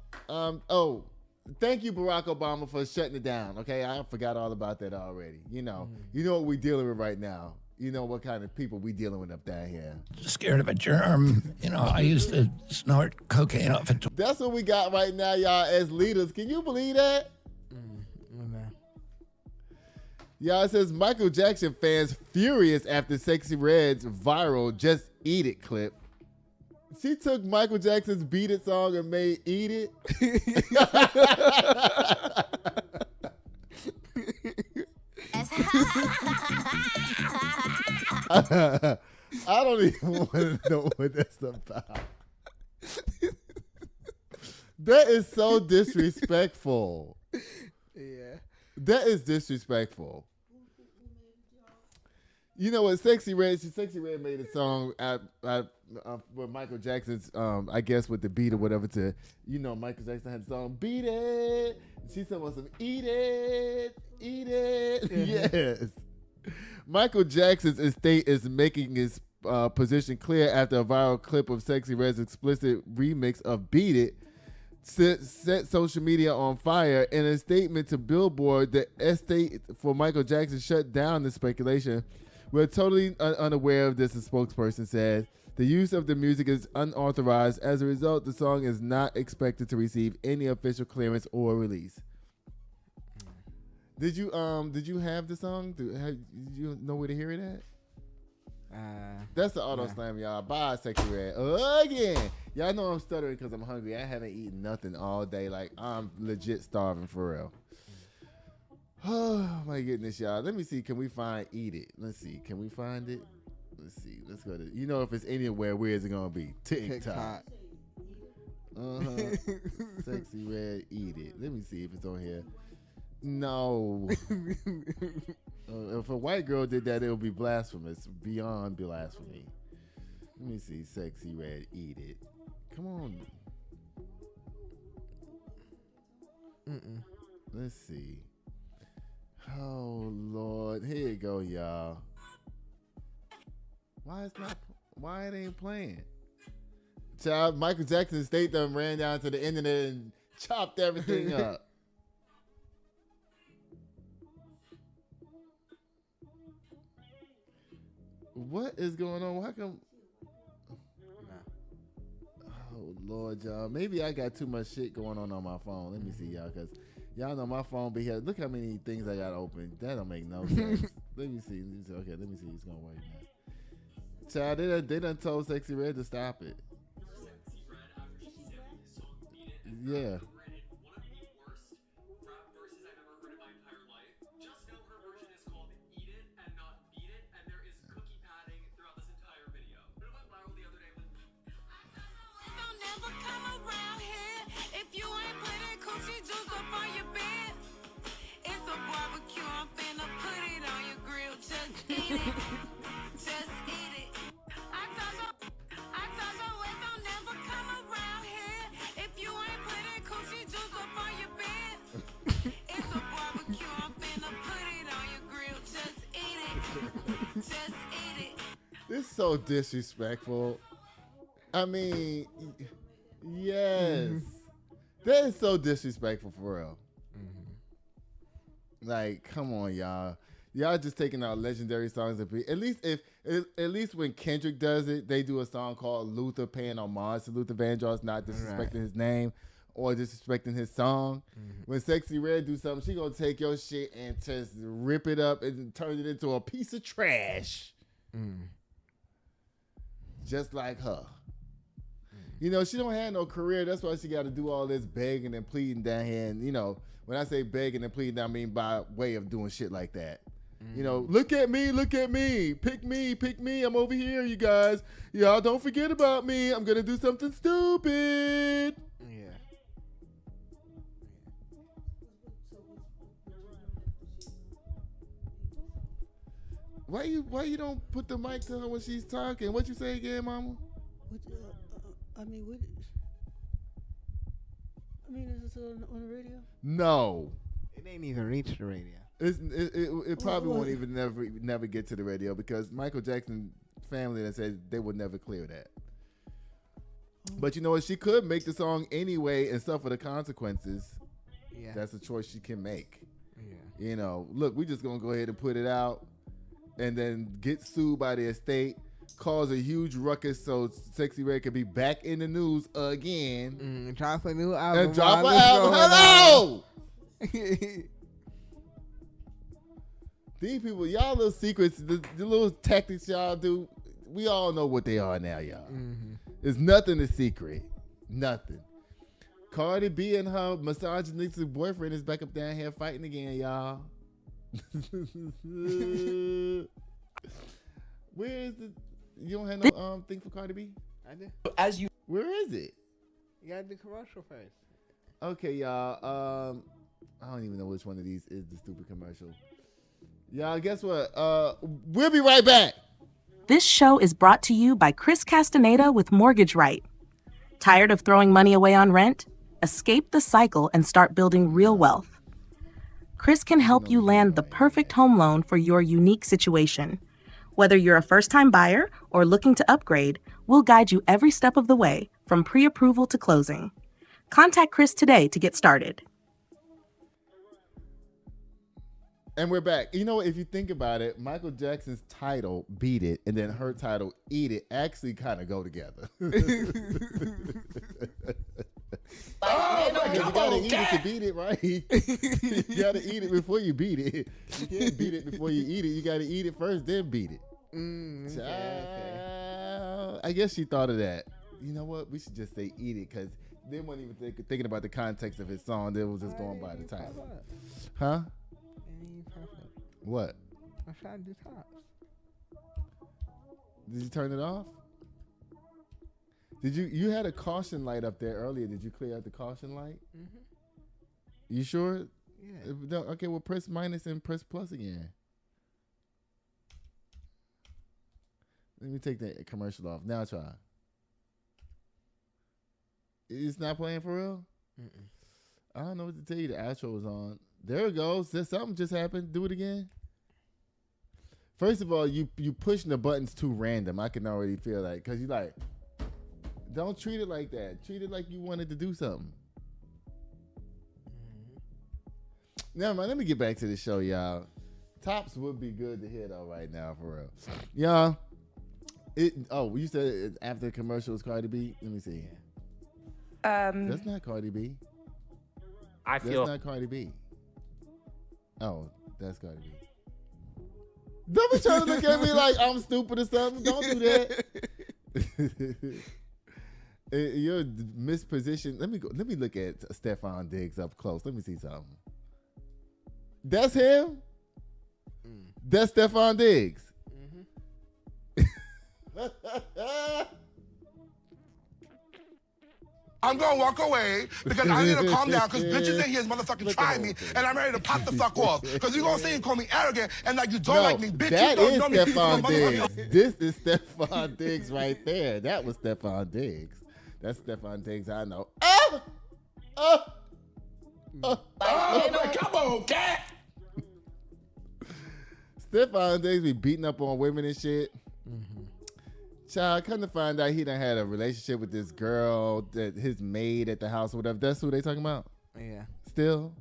Thank you, Barack Obama, for shutting it down. Okay, I forgot all about that already. You know what we're dealing with right now. You know what kind of people we dealing with up down here. Scared of a germ. I used to snort cocaine off a That's what we got right now, y'all, as leaders. Can you believe that? Y'all, it says Michael Jackson fans furious after Sexyy Red's viral Just Eat It clip. She took Michael Jackson's Beat It song and made Eat It. I don't even want to know what that's about. That is so disrespectful. Yeah. That is disrespectful. You know what? Sexyy Red made a song with Michael Jackson's, I guess with the beat or whatever to, Michael Jackson had the song, Beat It. She said, well, some eat it. Yes. Michael Jackson's estate is making his position clear after a viral clip of Sexyy Red's explicit remix of Beat It set social media on fire. In a statement to Billboard, the estate for Michael Jackson shut down the speculation. We're totally unaware of this, a spokesperson said. The use of the music is unauthorized. As a result, the song is not expected to receive any official clearance or release. Did you have the song? Did you know where to hear it at? That's the auto slam, y'all. Bye, Sexyy Red. Again. Y'all know I'm stuttering because I'm hungry. I haven't eaten nothing all day. Like, I'm legit starving for real. Oh, my goodness, y'all. Let me see. Can we find Eat It? Let's see. Can we find it? Let's see. Let's go to, if it's anywhere, where is it going to be? TikTok. Sexyy Red, Eat It. Let me see if it's on here. No. If a white girl did that, it would be blasphemous. Beyond blasphemy. Let me see. Sexyy Red, Eat It. Come on. Let's see. Oh, Lord. Here you go, y'all. Why it ain't playing? Child, Michael Jackson state them ran down to the internet and chopped everything up. What is going on? How come? Oh, Lord, y'all. Maybe I got too much shit going on my phone. Let me see, y'all, because y'all know my phone be here. Look how many things I got open. That don't make no sense. Let me see. Okay, let me see. It's going to work now. Child, they done told Sexyy Red to stop it. Yeah. This is so disrespectful. I mean, yes. That is so disrespectful for real. Like, come on, y'all. Y'all just taking out legendary songs. At least when Kendrick does it, they do a song called Luther, paying homage to Luther Vandross, not disrespecting his name or disrespecting his song. When Sexyy Red do something, she gonna take your shit and just rip it up and turn it into a piece of trash. Just like her. She don't have no career. That's why she got to do all this begging and pleading down here. And, when I say begging and pleading, I mean by way of doing shit like that. Look at me. Pick me. I'm over here, you guys. Y'all don't forget about me. I'm going to do something stupid. Yeah. Why you don't put the mic to her when she's talking? What you say again, Mama? Is this on the radio? No. It ain't even reach the radio. It probably won't even never get to the radio because Michael Jackson family that said they would never clear that. But you know what? She could make the song anyway and suffer the consequences. Yeah. That's a choice she can make. Yeah. You know, look, we're just gonna go ahead and put it out, and then get sued by the estate, cause a huge ruckus so Sexyy Red could be back in the news again. Drop a new album. And drop an album. Hello. These people, y'all little secrets, the little tactics y'all do, we all know what they are now, y'all. There's nothing a secret. Nothing. Cardi B and her misogynistic boyfriend is back up down here fighting again, y'all. Where is the... You don't have no thing for Cardi B? I do. As you... Where is it? You gotta do commercial first. Okay, y'all. I don't even know which one of these is the stupid commercial. Y'all, guess what? We'll be right back. This show is brought to you by Chris Castaneda with Mortgage Right. Tired of throwing money away on rent? Escape the cycle and start building real wealth. Chris can help you land the perfect home loan for your unique situation. Whether you're a first-time buyer or looking to upgrade, we'll guide you every step of the way, from pre-approval to closing. Contact Chris today to get started. And we're back. You know, if you think about it, Michael Jackson's title, Beat It, and then her title, Eat It, actually kind of go together. You gotta eat it to beat it, right? You gotta eat it before you beat it. You can't beat it before you eat it. You gotta eat it first, then beat it. Okay. I guess she thought of that. You know what? We should just say eat it, because they weren't even thinking about the context of his song. They was just going by the title. Huh? What? I'm trying to do tops. Did you turn it off? Did you had a caution light up there earlier? Did you clear out the caution light? You sure? Yeah. Okay, well, press minus and press plus again. Let me take the commercial off. Now try. It's not playing for real? I don't know what to tell you. The outro is on. There it goes. Something just happened. Do it again. First of all, you pushing the buttons too random. I can already feel that, because you like, don't treat it like that. Treat it like you wanted to do something. Never mind. Let me get back to the show, y'all. Tops would be good to hear though right now, for real. Y'all. You said after the commercial was Cardi B. Let me see. That's not Cardi B. That's not Cardi B. Oh, that's Cardi B. Don't be trying to look at me like I'm stupid or something. Don't do that. You're mispositioned. Let me look at Stefon Diggs up close. Let me see something. That's him? That's Stefon Diggs. I'm gonna walk away because I need to calm down, because bitches in here is motherfucking trying me, and I'm ready to pop the fuck off. Because you're gonna say and call me arrogant and like you don't like me, bitch. That you is don't know me. Stefon Diggs. This is Stefon Diggs right there. That was Stefon Diggs. That's Stefon Diggs I know. Come on, cat. Stefon Diggs be beating up on women and shit. Child, come to find out he done had a relationship with this girl, that his maid at the house or whatever. That's who they talking about? Yeah. Still?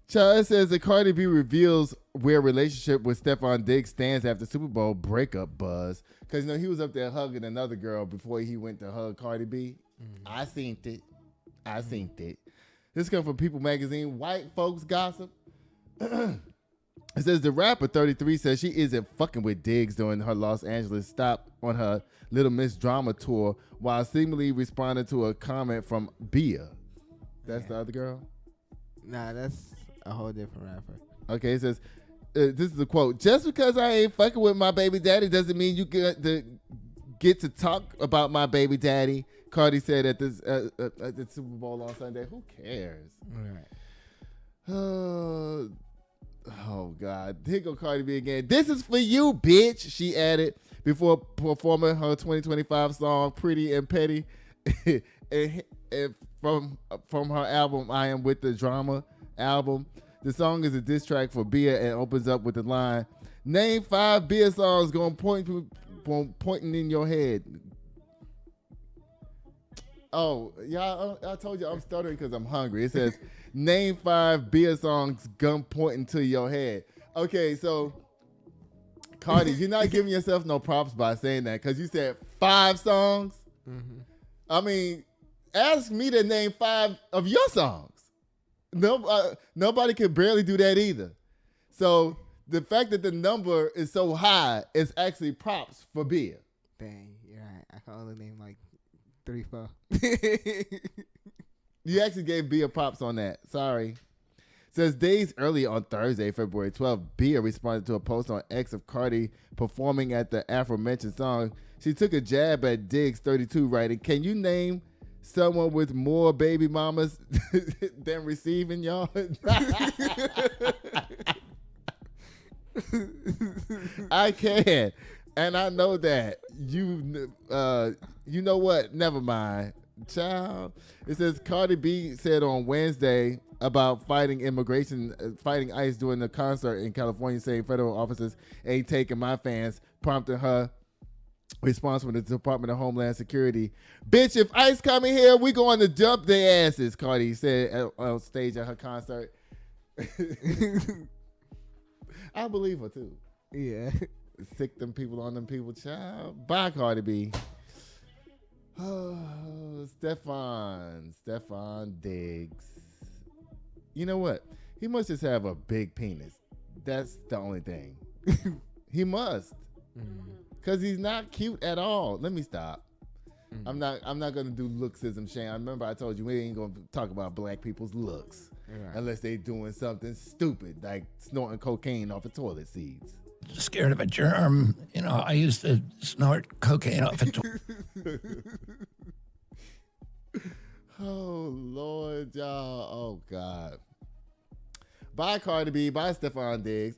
Child, it says that Cardi B reveals where relationship with Stefon Diggs stands after Super Bowl breakup buzz. Because, he was up there hugging another girl before he went to hug Cardi B. I seen it. This comes from People Magazine. White folks gossip. It says the rapper 33 says she isn't fucking with Diggs during her Los Angeles stop on her Little Miss Drama tour while seemingly responding to a comment from Bia. That's the other girl? Nah, that's a whole different rapper. Okay, it says, this is a quote. Just because I ain't fucking with my baby daddy doesn't mean you get to talk about my baby daddy, Cardi said at the Super Bowl on Sunday. Who cares? All right. Oh, God. Here go Cardi B again. This is for you, bitch, she added before performing her 2025 song, Pretty and Petty. and from her album, I Am With the Drama album. The song is a diss track for Bia and opens up with the line, name 5 Bia songs going pointing in your head. Oh, y'all, I told you I'm stuttering because I'm hungry. It says, name 5 Bia songs gun pointing to your head. Okay, so, Cardi, you're not giving yourself no props by saying that because you said 5 songs. Mm-hmm. I mean, ask me to name 5 of your songs. Nobody could barely do that either. So, the fact that the number is so high is actually props for Bia. Dang, you're right. I can only name like 3, 4. You actually gave Bia props on that. Sorry. Says days early on Thursday, February 12th, Bia responded to a post on X of Cardi performing at the aforementioned song. She took a jab at Diggs 32, writing, can you name someone with more baby mamas than receiving, y'all? I can. And I know that. You know what? Never mind. Child. It says Cardi B said on Wednesday about fighting ICE during the concert in California, saying federal officers ain't taking my fans, prompting her response from the Department of Homeland Security. Bitch, if ICE coming here, we going to jump their asses, Cardi said on stage at her concert. I believe her too. Yeah. Sick them people on them people, child. Bye, Cardi B. Oh, Stefon Diggs. You know what? He must just have a big penis. That's the only thing. He must. Because he's not cute at all. Let me stop. I'm not going to do looksism, Shane. I remember I told you we ain't going to talk about black people's looks. Right. Unless they doing something stupid, like snorting cocaine off of toilet seats. Scared of a germ. You know, I used to snort cocaine off of Oh, Lord, y'all. Oh, God. Bye, Cardi B. Bye, Stefon Diggs.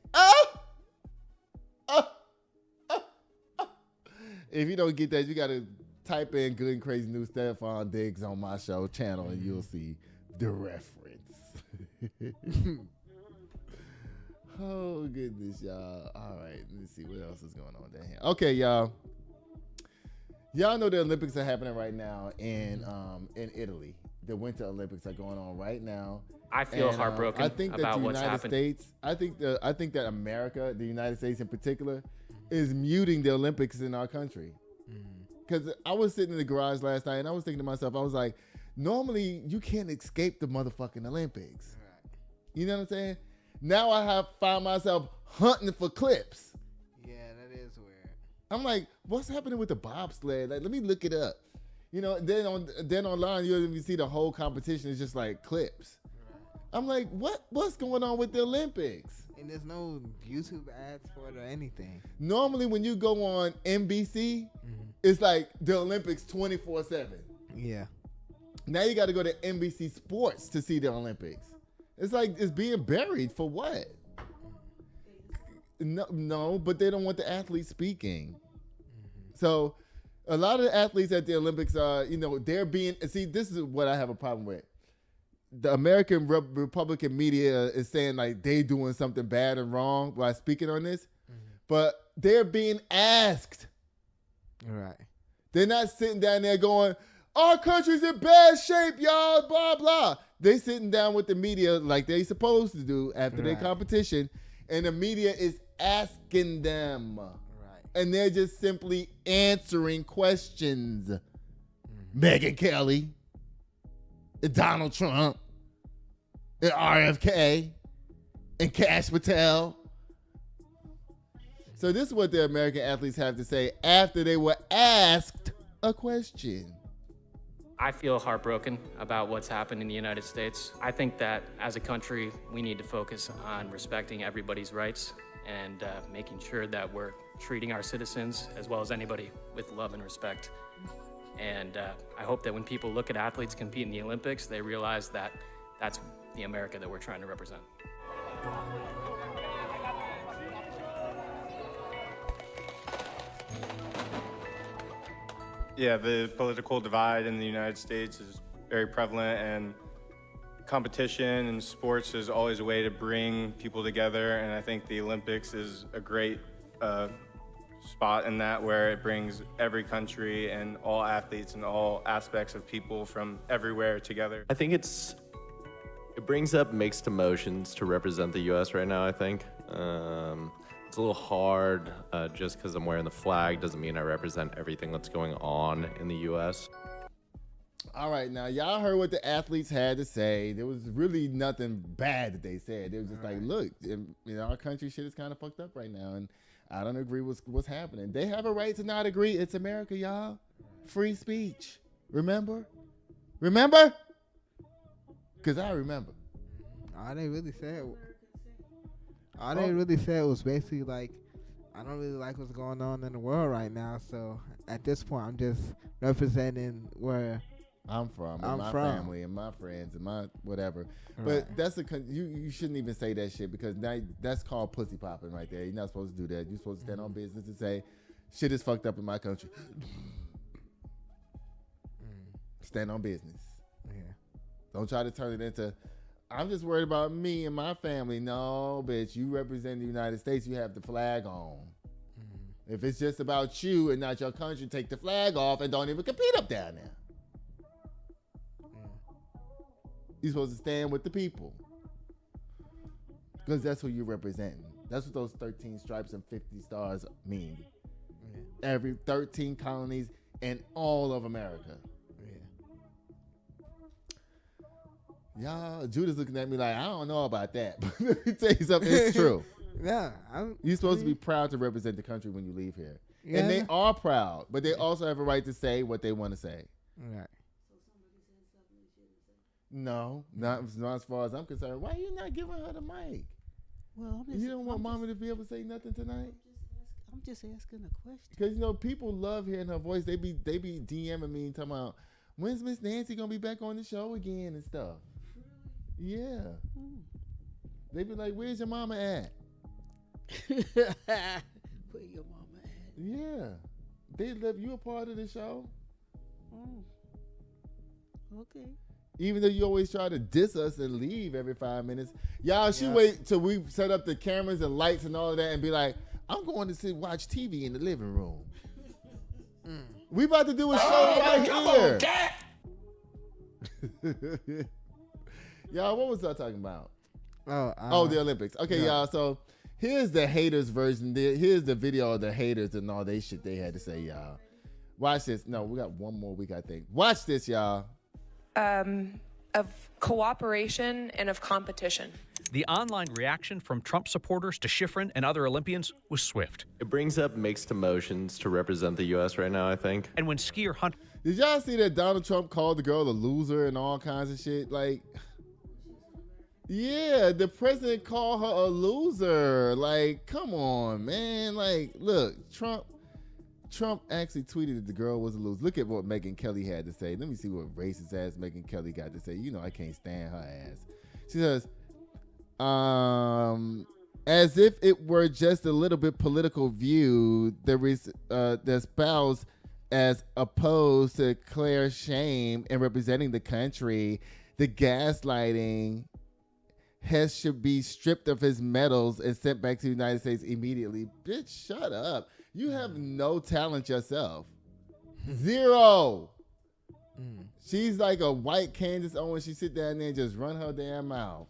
If you don't get that, you got to type in Good and Crazy New Stefon Diggs on my show channel, and you'll see the reference. Oh, goodness, y'all. All right, let's see what else is going on down here. Okay, y'all. Y'all know the Olympics are happening right now in Italy. The Winter Olympics are going on right now. I feel heartbroken I think about that the what's United happened. States, I think that America, the United States in particular, is muting the Olympics in our country. Because I was sitting in the garage last night and I was thinking to myself, I was like, normally you can't escape the motherfucking Olympics. Right. You know what I'm saying? Now I have found myself hunting for clips. Yeah, that is weird. I'm like, what's happening with the bobsled? Like, let me look it up. You know, then online you'll even see the whole competition is just like clips. Right. I'm like, what's going on with the Olympics? And there's no YouTube ads for it or anything. Normally when you go on NBC, it's like the Olympics 24/7. Yeah. Now you got to go to NBC Sports to see the Olympics. It's like it's being buried for what? No, but they don't want the athletes speaking. So a lot of the athletes at the Olympics are, they're being, see, this is what I have a problem with. The American Republican media is saying like they doing something bad and wrong by speaking on this, but they're being asked. Right. They're not sitting down there going, our country's in bad shape, y'all, blah, blah. They sitting down with the media like they supposed to do after their competition, and the media is asking them. Right. And they're just simply answering questions. Megyn Kelly, and Donald Trump, and RFK, and Kash Patel. So this is what the American athletes have to say after they were asked a question. I feel heartbroken about what's happened in the United States. I think that as a country, we need to focus on respecting everybody's rights and making sure that we're treating our citizens as well as anybody with love and respect. And I hope that when people look at athletes compete in the Olympics, they realize that that's the America that we're trying to represent. Yeah, the political divide in the United States is very prevalent, and competition in sports is always a way to bring people together, and I think the Olympics is a great spot in that, where it brings every country and all athletes and all aspects of people from everywhere together. I think it brings up mixed emotions to represent the U.S. right now, I think. It's a little hard, just because I'm wearing the flag doesn't mean I represent everything that's going on in the U.S. All right, now y'all heard what the athletes had to say. There was really nothing bad that they said. They was just like, look, our country shit is kind of fucked up right now, and I don't agree with what's happening. They have a right to not agree. It's America, y'all. Free speech. Remember? Remember? Because I remember. All they really said was basically like, I don't really like what's going on in the world right now. So at this point, I'm just representing where I'm from, and my family, and my friends, and my whatever. Right. But that's you shouldn't even say that shit, because now that's called pussy popping right there. You're not supposed to do that. You're supposed to stand on business and say, shit is fucked up in my country. Stand on business. Yeah. Don't try to turn it into, I'm just worried about me and my family. No, bitch, you represent the United States. You have the flag on. If it's just about you and not your country, take the flag off and don't even compete up down there. You're supposed to stand with the people, because that's who you're representing. That's what those 13 stripes and 50 stars mean. Yeah. Every 13 colonies in all of America. Yeah. Y'all, Judah's looking at me like, I don't know about that. But let me tell you something, it's true. Yeah. You're supposed to be proud to represent the country when you leave here. Yeah. And they are proud, but they also have a right to say what they want to say. Right. No, not as far as I'm concerned. Why are you not giving her the mic? Well, you don't want Mama to be able to say nothing tonight? I'm just asking a question. Because, people love hearing her voice. They be DMing me and talking about, when's Miss Nancy going to be back on the show again and stuff? Yeah. They be like, where's your mama at? Where your mama at? Yeah. They love you a part of the show. Okay. Even though you always try to diss us and leave every 5 minutes. Y'all should wait till we set up the cameras and lights and all of that and be like, I'm going to watch TV in the living room. We about to do a show right here. Y'all, what was I talking about? The Olympics. Okay, y'all, so here's the haters version. Here's the video of the haters and all they shit they had to say, y'all. Watch this. No, we got one more week, I think. Watch this, y'all. Of cooperation and of competition. The online reaction from Trump supporters to Schifrin and other Olympians was swift. It brings up mixed emotions to represent the U.S. right now, I think. And when skier Hunter... Did y'all see that Donald Trump called the girl a loser and all kinds of shit? Like, yeah, the president called her a loser. Like, come on, man. Like, look, Trump actually tweeted that the girl was a loser. Look at what Megyn Kelly had to say. Let me see what racist ass Megyn Kelly got to say. I can't stand her ass. She says, as if it were just a little bit political view, the spouse as opposed to Claire shame in representing the country, the gaslighting should be stripped of his medals and sent back to the United States immediately. Bitch, shut up. You have no talent yourself. Zero. She's like a white Candace Owens. She sit down there and just run her damn mouth.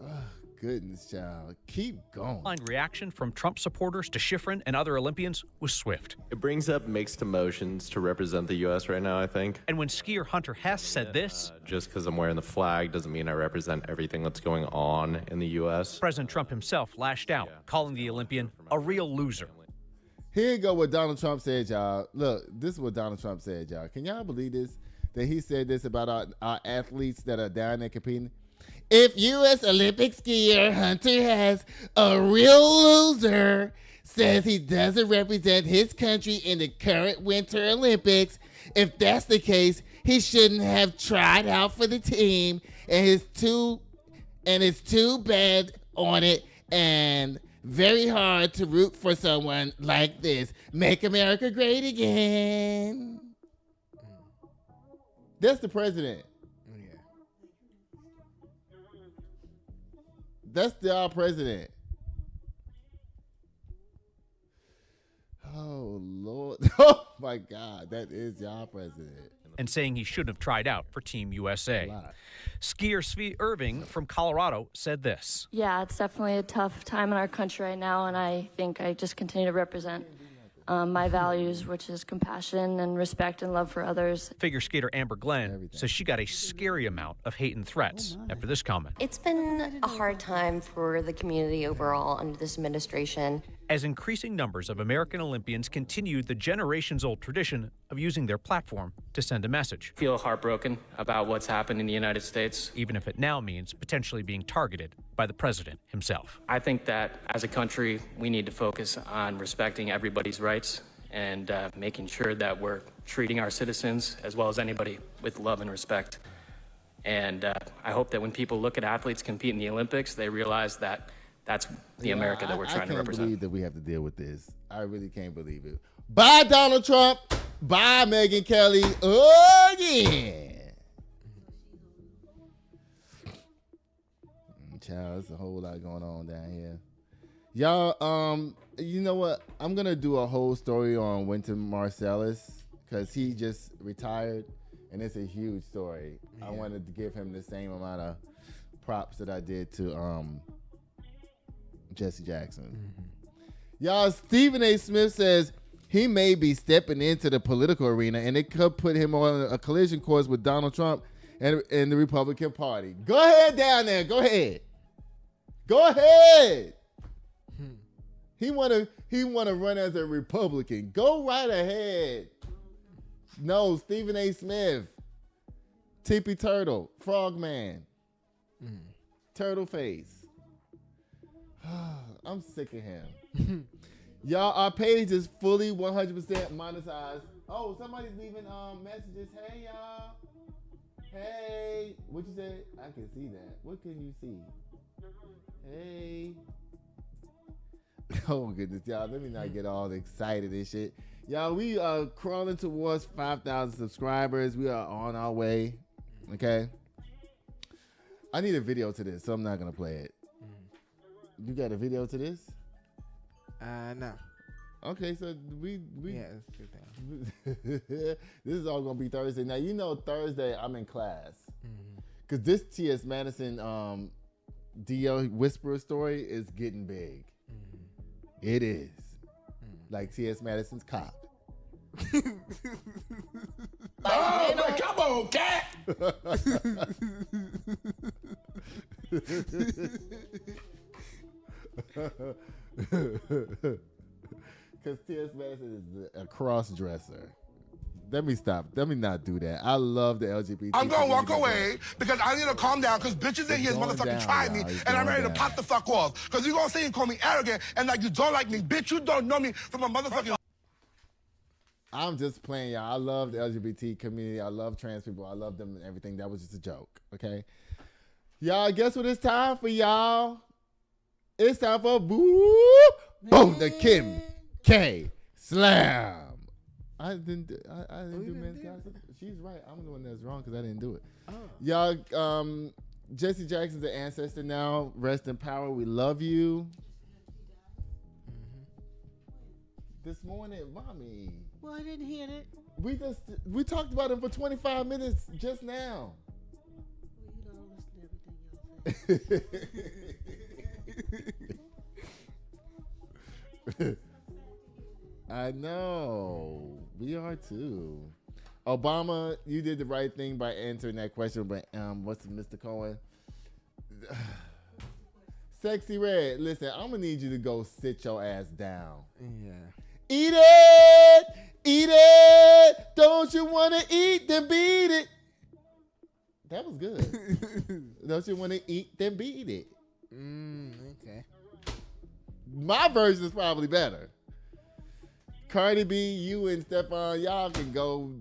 Oh, goodness, child. Keep going. Online reaction from Trump supporters to Schifrin and other Olympians was swift. It brings up mixed emotions to represent the U.S. right now, I think. And when skier Hunter Hess said this... just because I'm wearing the flag doesn't mean I represent everything that's going on in the U.S. President Trump himself lashed out, calling the Olympian a real loser. Here you go what Donald Trump said, y'all. Look, this is what Donald Trump said, y'all. Can y'all believe this? That he said this about our athletes that are down there competing? If U.S. Olympic skier Hunter Hess, a real loser, says he doesn't represent his country in the current Winter Olympics, if that's the case, he shouldn't have tried out for the team, and it's too bad on it, and very hard to root for someone like this. Make America great again. That's the president. That's our president. Oh, Lord. Oh, my God. That is y'all president. And saying he shouldn't have tried out for Team USA. Skier Svi Irving from Colorado said this. Yeah, it's definitely a tough time in our country right now, and I think I just continue to represent my values, which is compassion and respect and love for others. Figure skater Amber Glenn says she got a scary amount of hate and threats after this comment. It's been a hard time for the community overall under this administration. As increasing numbers of American Olympians continue the generations-old tradition of using their platform to send a message. Feel heartbroken about what's happened in the United States. Even if it now means potentially being targeted by the president himself. I think that as a country, we need to focus on respecting everybody's rights and making sure that we're treating our citizens as well as anybody with love and respect. And I hope that when people look at athletes compete in the Olympics, they realize that that's the America that we're trying to represent. I can't believe that we have to deal with this. I really can't believe it. Bye, Donald Trump. Bye, Megyn Kelly. Oh, yeah. Child, there's a whole lot going on down here. Y'all, you know what? I'm going to do a whole story on Wynton Marsalis because he just retired, and it's a huge story. Yeah. I wanted to give him the same amount of props that I did to Jesse Jackson. Mm-hmm. Y'all, Stephen A. Smith says he may be stepping into the political arena, and it could put him on a collision course with Donald Trump and the Republican Party. Go ahead down there. Go ahead. Go ahead. He wanna run as a Republican. Go right ahead. No, Stephen A. Smith, Tippy Turtle, Frogman, Turtle Face. I'm sick of him. Y'all, our page is fully 100% monetized. Oh, somebody's leaving messages. Hey, y'all. Hey. What you say? I can see that. What can you see? Hey. Oh, goodness, y'all. Let me not get all excited and shit. Y'all, we are crawling towards 5,000 subscribers. We are on our way. Okay? I need a video to this, so I'm not going to play it. You got a video to this? No. Okay, so we yeah, this is all gonna be Thursday. Now you know Thursday I'm in class because this T.S. Madison DL Whisperer story is getting big. It is like T.S. Madison's cock. Oh, man, come on, cat. Because T.S. Madison is a cross-dresser. Let me stop. Let me not do that. I love the LGBT. I'm going to walk away because I need to calm down because bitches in here is motherfucking trying me and I'm ready to pop the fuck off. Because you're going to say and call me arrogant and like you don't like me. Bitch, you don't know me from a motherfucking... I'm just playing, y'all. I love the LGBT community. I love trans people. I love them and everything. That was just a joke, okay? Y'all, guess what it's time for, y'all? It's time for boom, the Kim K Slam. I didn't do men's gossip. She's right. I'm the one that's wrong because I didn't do it. Oh. Y'all, Jesse Jackson's an ancestor now. Rest in power. We love you. This morning, mommy. Well, I didn't hear it. We talked about him for 25 minutes just now. Well, you don't listen to everything y'all say. I know. We are too. Obama, you did the right thing by answering that question, but what's Mr. Cohen? Sexyy Red, listen, I'm going to need you to go sit your ass down. Yeah. Eat it! Eat it! Don't you want to eat, then beat it. That was good. Don't you want to eat, then beat it. Okay. My version is probably better. Cardi B, you and Stefon, y'all can go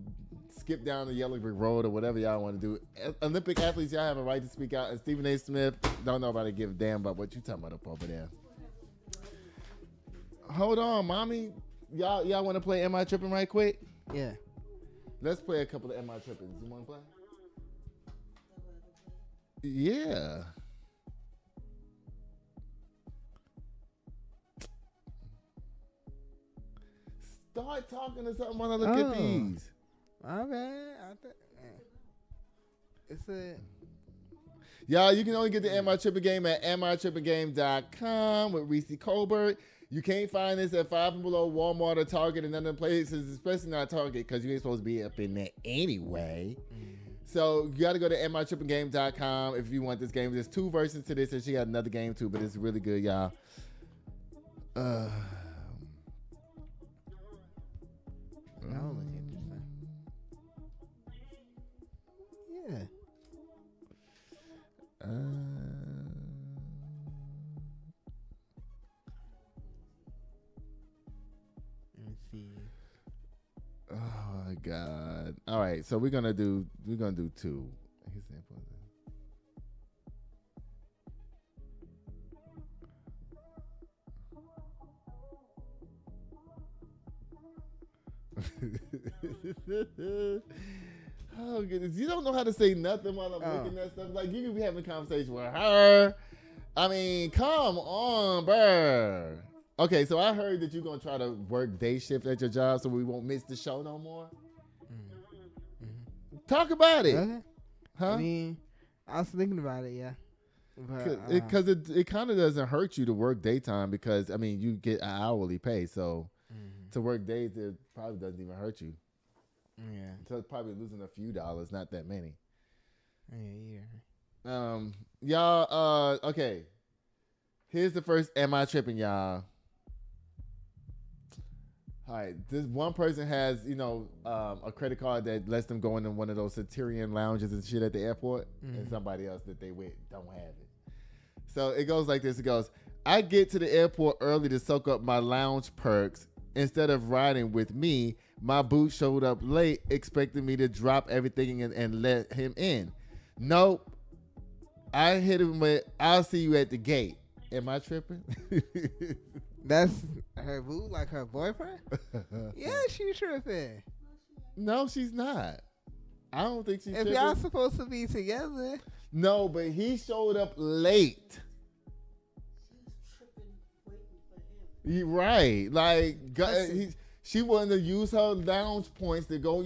skip down the yellow brick road or whatever y'all want to do. Olympic athletes, y'all have a right to speak out. And Stephen A. Smith, don't nobody give a damn about what you talking about up over there. Hold on, mommy. Y'all want to play Am I Tripping right quick? Yeah. Let's play a couple of Am I Tripping. You want to play? Yeah. Start talking to something while I look at these. My bad. It's a... Y'all, you can only get the Am I Tripping game at amitrippinggame.com with Reese Colbert. You can't find this at 5 and Below, Walmart, or Target, and other places, especially not Target, because you ain't supposed to be up in there anyway. So you got to go to amitrippinggame.com if you want this game. There's 2 versions to this, and she got another game too, but it's really good, y'all. That would look interesting. Yeah. Let me see. Oh my God! All right, so we're gonna do 2. Oh goodness, you don't know how to say nothing while I'm looking at stuff. Like you can be having a conversation with her. I mean, come on, bruh. Okay, so I heard that you're gonna try to work day shift at your job so we won't miss the show no more. Talk about it. Okay. Huh? I mean, I was thinking about it, yeah. Because it kind of doesn't hurt you to work daytime because, I mean, you get an hourly pay. So to work days, it probably doesn't even hurt you. Yeah. So it's probably losing a few dollars, not that many. Yeah. Y'all, okay. Here's the first Am I Tripping, y'all? All right, this one person has, a credit card that lets them go into one of those Satirian lounges and shit at the airport, and somebody else that they with don't have it. So it goes like this. It goes, I get to the airport early to soak up my lounge perks. Instead of riding with me, my boo showed up late, expecting me to drop everything and let him in. Nope. I hit him with, I'll see you at the gate. Am I tripping? That's her boo, like her boyfriend? Yeah, she's tripping. No, she's not. I don't think she's tripping. If y'all supposed to be together. No, but he showed up late. You're right. Like, she wanted to use her lounge points to go,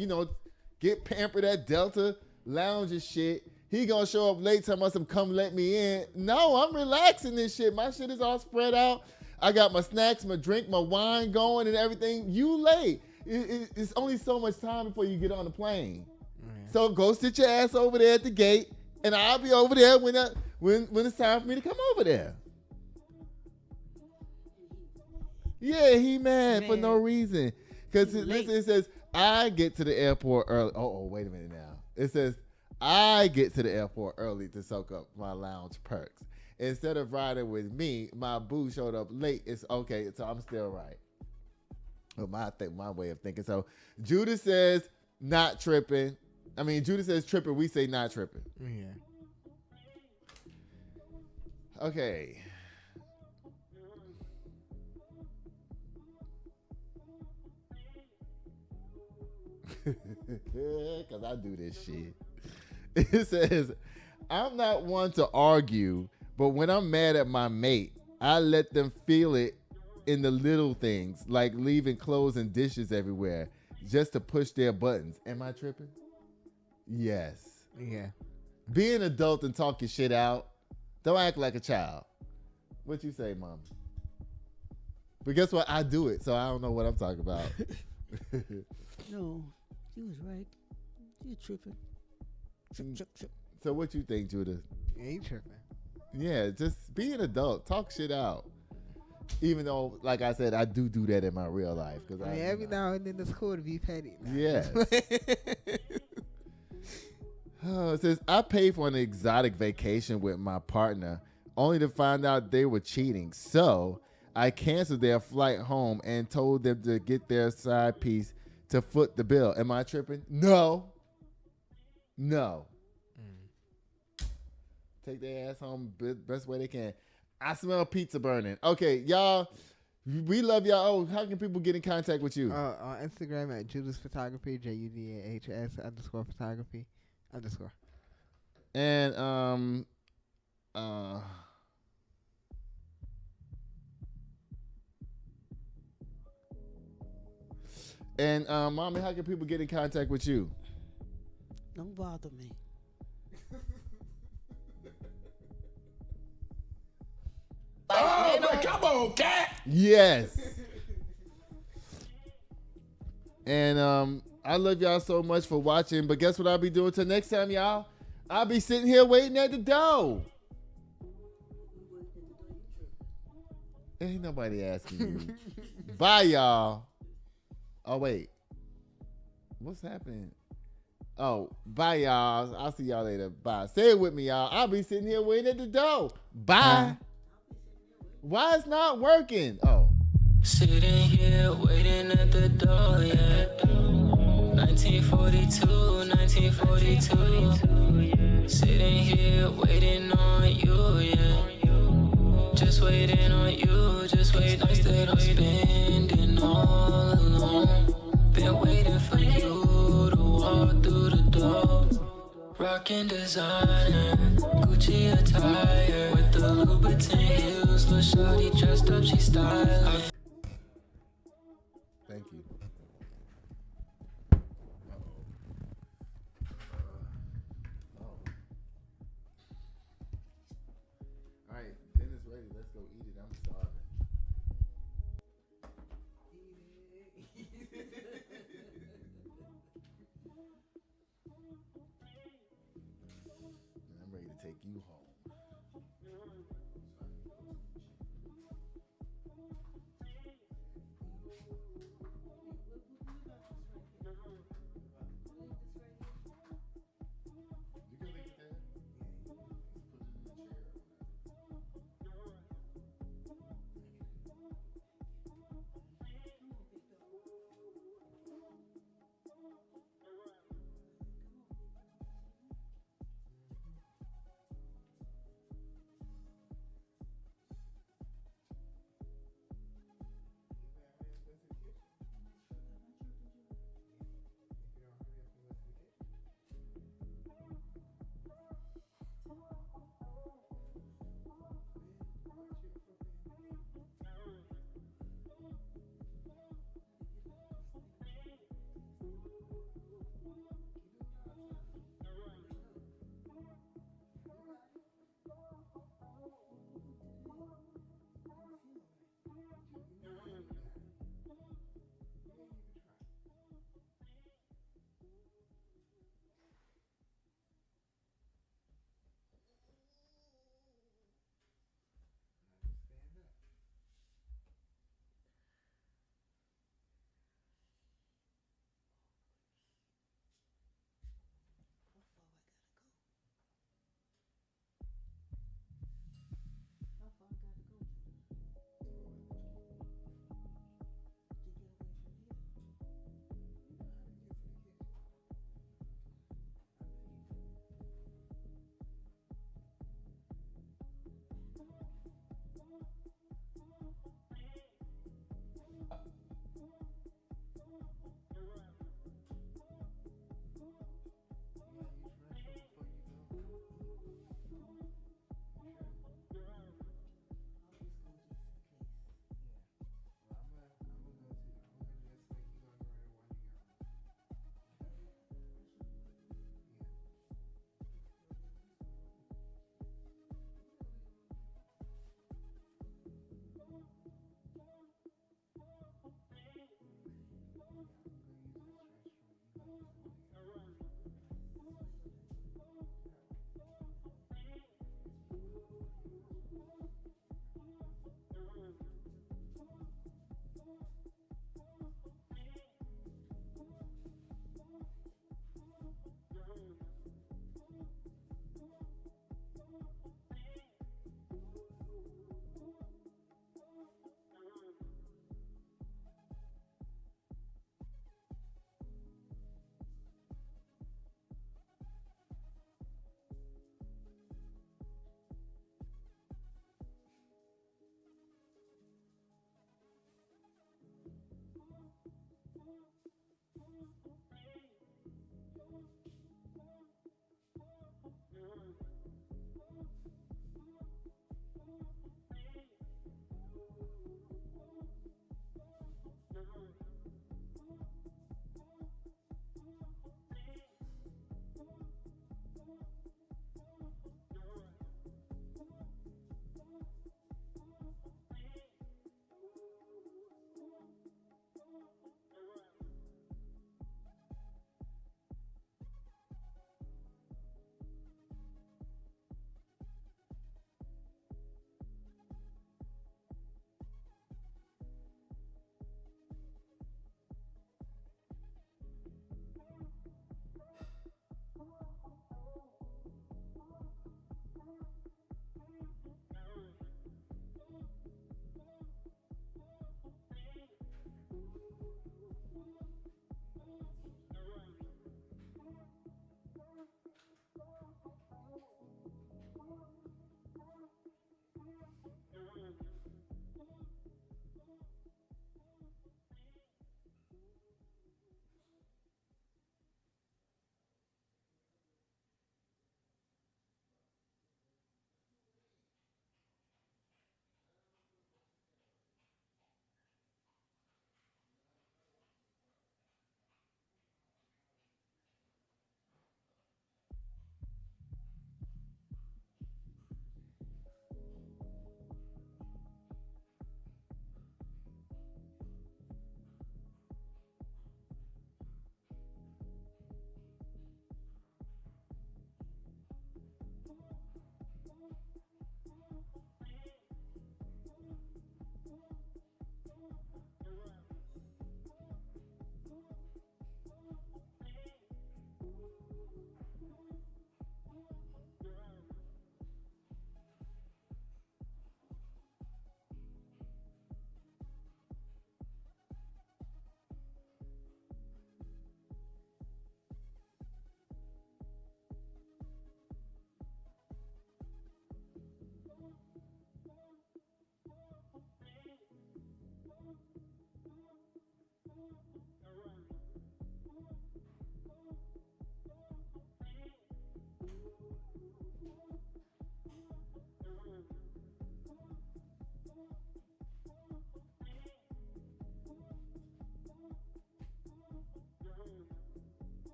get pampered at Delta Lounge and shit. He gonna show up late, tell us come let me in. No, I'm relaxing this shit. My shit is all spread out. I got my snacks, my drink, my wine going and everything. You late. It's only so much time before you get on the plane. So go sit your ass over there at the gate, and I'll be over there when it's time for me to come over there. Yeah, he mad for no reason. Because it says, I get to the airport early. Oh, wait a minute now. It says, I get to the airport early to soak up my lounge perks. Instead of riding with me, my boo showed up late. It's okay, so I'm still right. My way of thinking. So Judah says not tripping. I mean, Judah says tripping. We say not tripping. Yeah. Okay. Because I do this shit. It says, I'm not one to argue, but when I'm mad at my mate, I let them feel it in the little things, like leaving clothes and dishes everywhere, just to push their buttons. Am I tripping? Yes. Yeah. Be an adult and talk your shit out. Don't act like a child. What you say, Mom? But guess what? I do it, so I don't know what I'm talking about. No, you was right. You're tripping. Trip. So what you think, Judah? Yeah, you tripping. Yeah, just be an adult. Talk shit out. Even though, like I said, I do that in my real life. Cause I mean, every now and then it's cool to be petty. Yes. It says, I paid for an exotic vacation with my partner only to find out they were cheating. So I canceled their flight home and told them to get their side piece to foot the bill. Am I tripping? No. Take their ass home best way they can. I smell pizza burning. Okay, y'all, We love y'all. Oh, how can people get in contact with you? On Instagram at Judas Photography, JUDAHS_photography_. And Mommy, how can people get in contact with you? Don't bother me. Oh, man, come on, cat. Yes. And I love y'all so much for watching. But guess what I'll be doing till next time, y'all? I'll be sitting here waiting at the door. Ain't nobody asking you. Bye, y'all. Oh, wait. What's happening? Oh, bye, y'all. I'll see y'all later. Bye. Say it with me, y'all. I'll be sitting here waiting at the door. Bye. Why it's not working? Oh. Sitting here waiting at the door, yeah. 1942. Sitting here waiting on you, yeah. Just waiting on you, just waiting. Nights that I'm spending all alone. Been waiting for you to walk through the door. Rockin' designer, Gucci attire with the Louboutin heels. Little shawty dressed up, she styled. Thank you.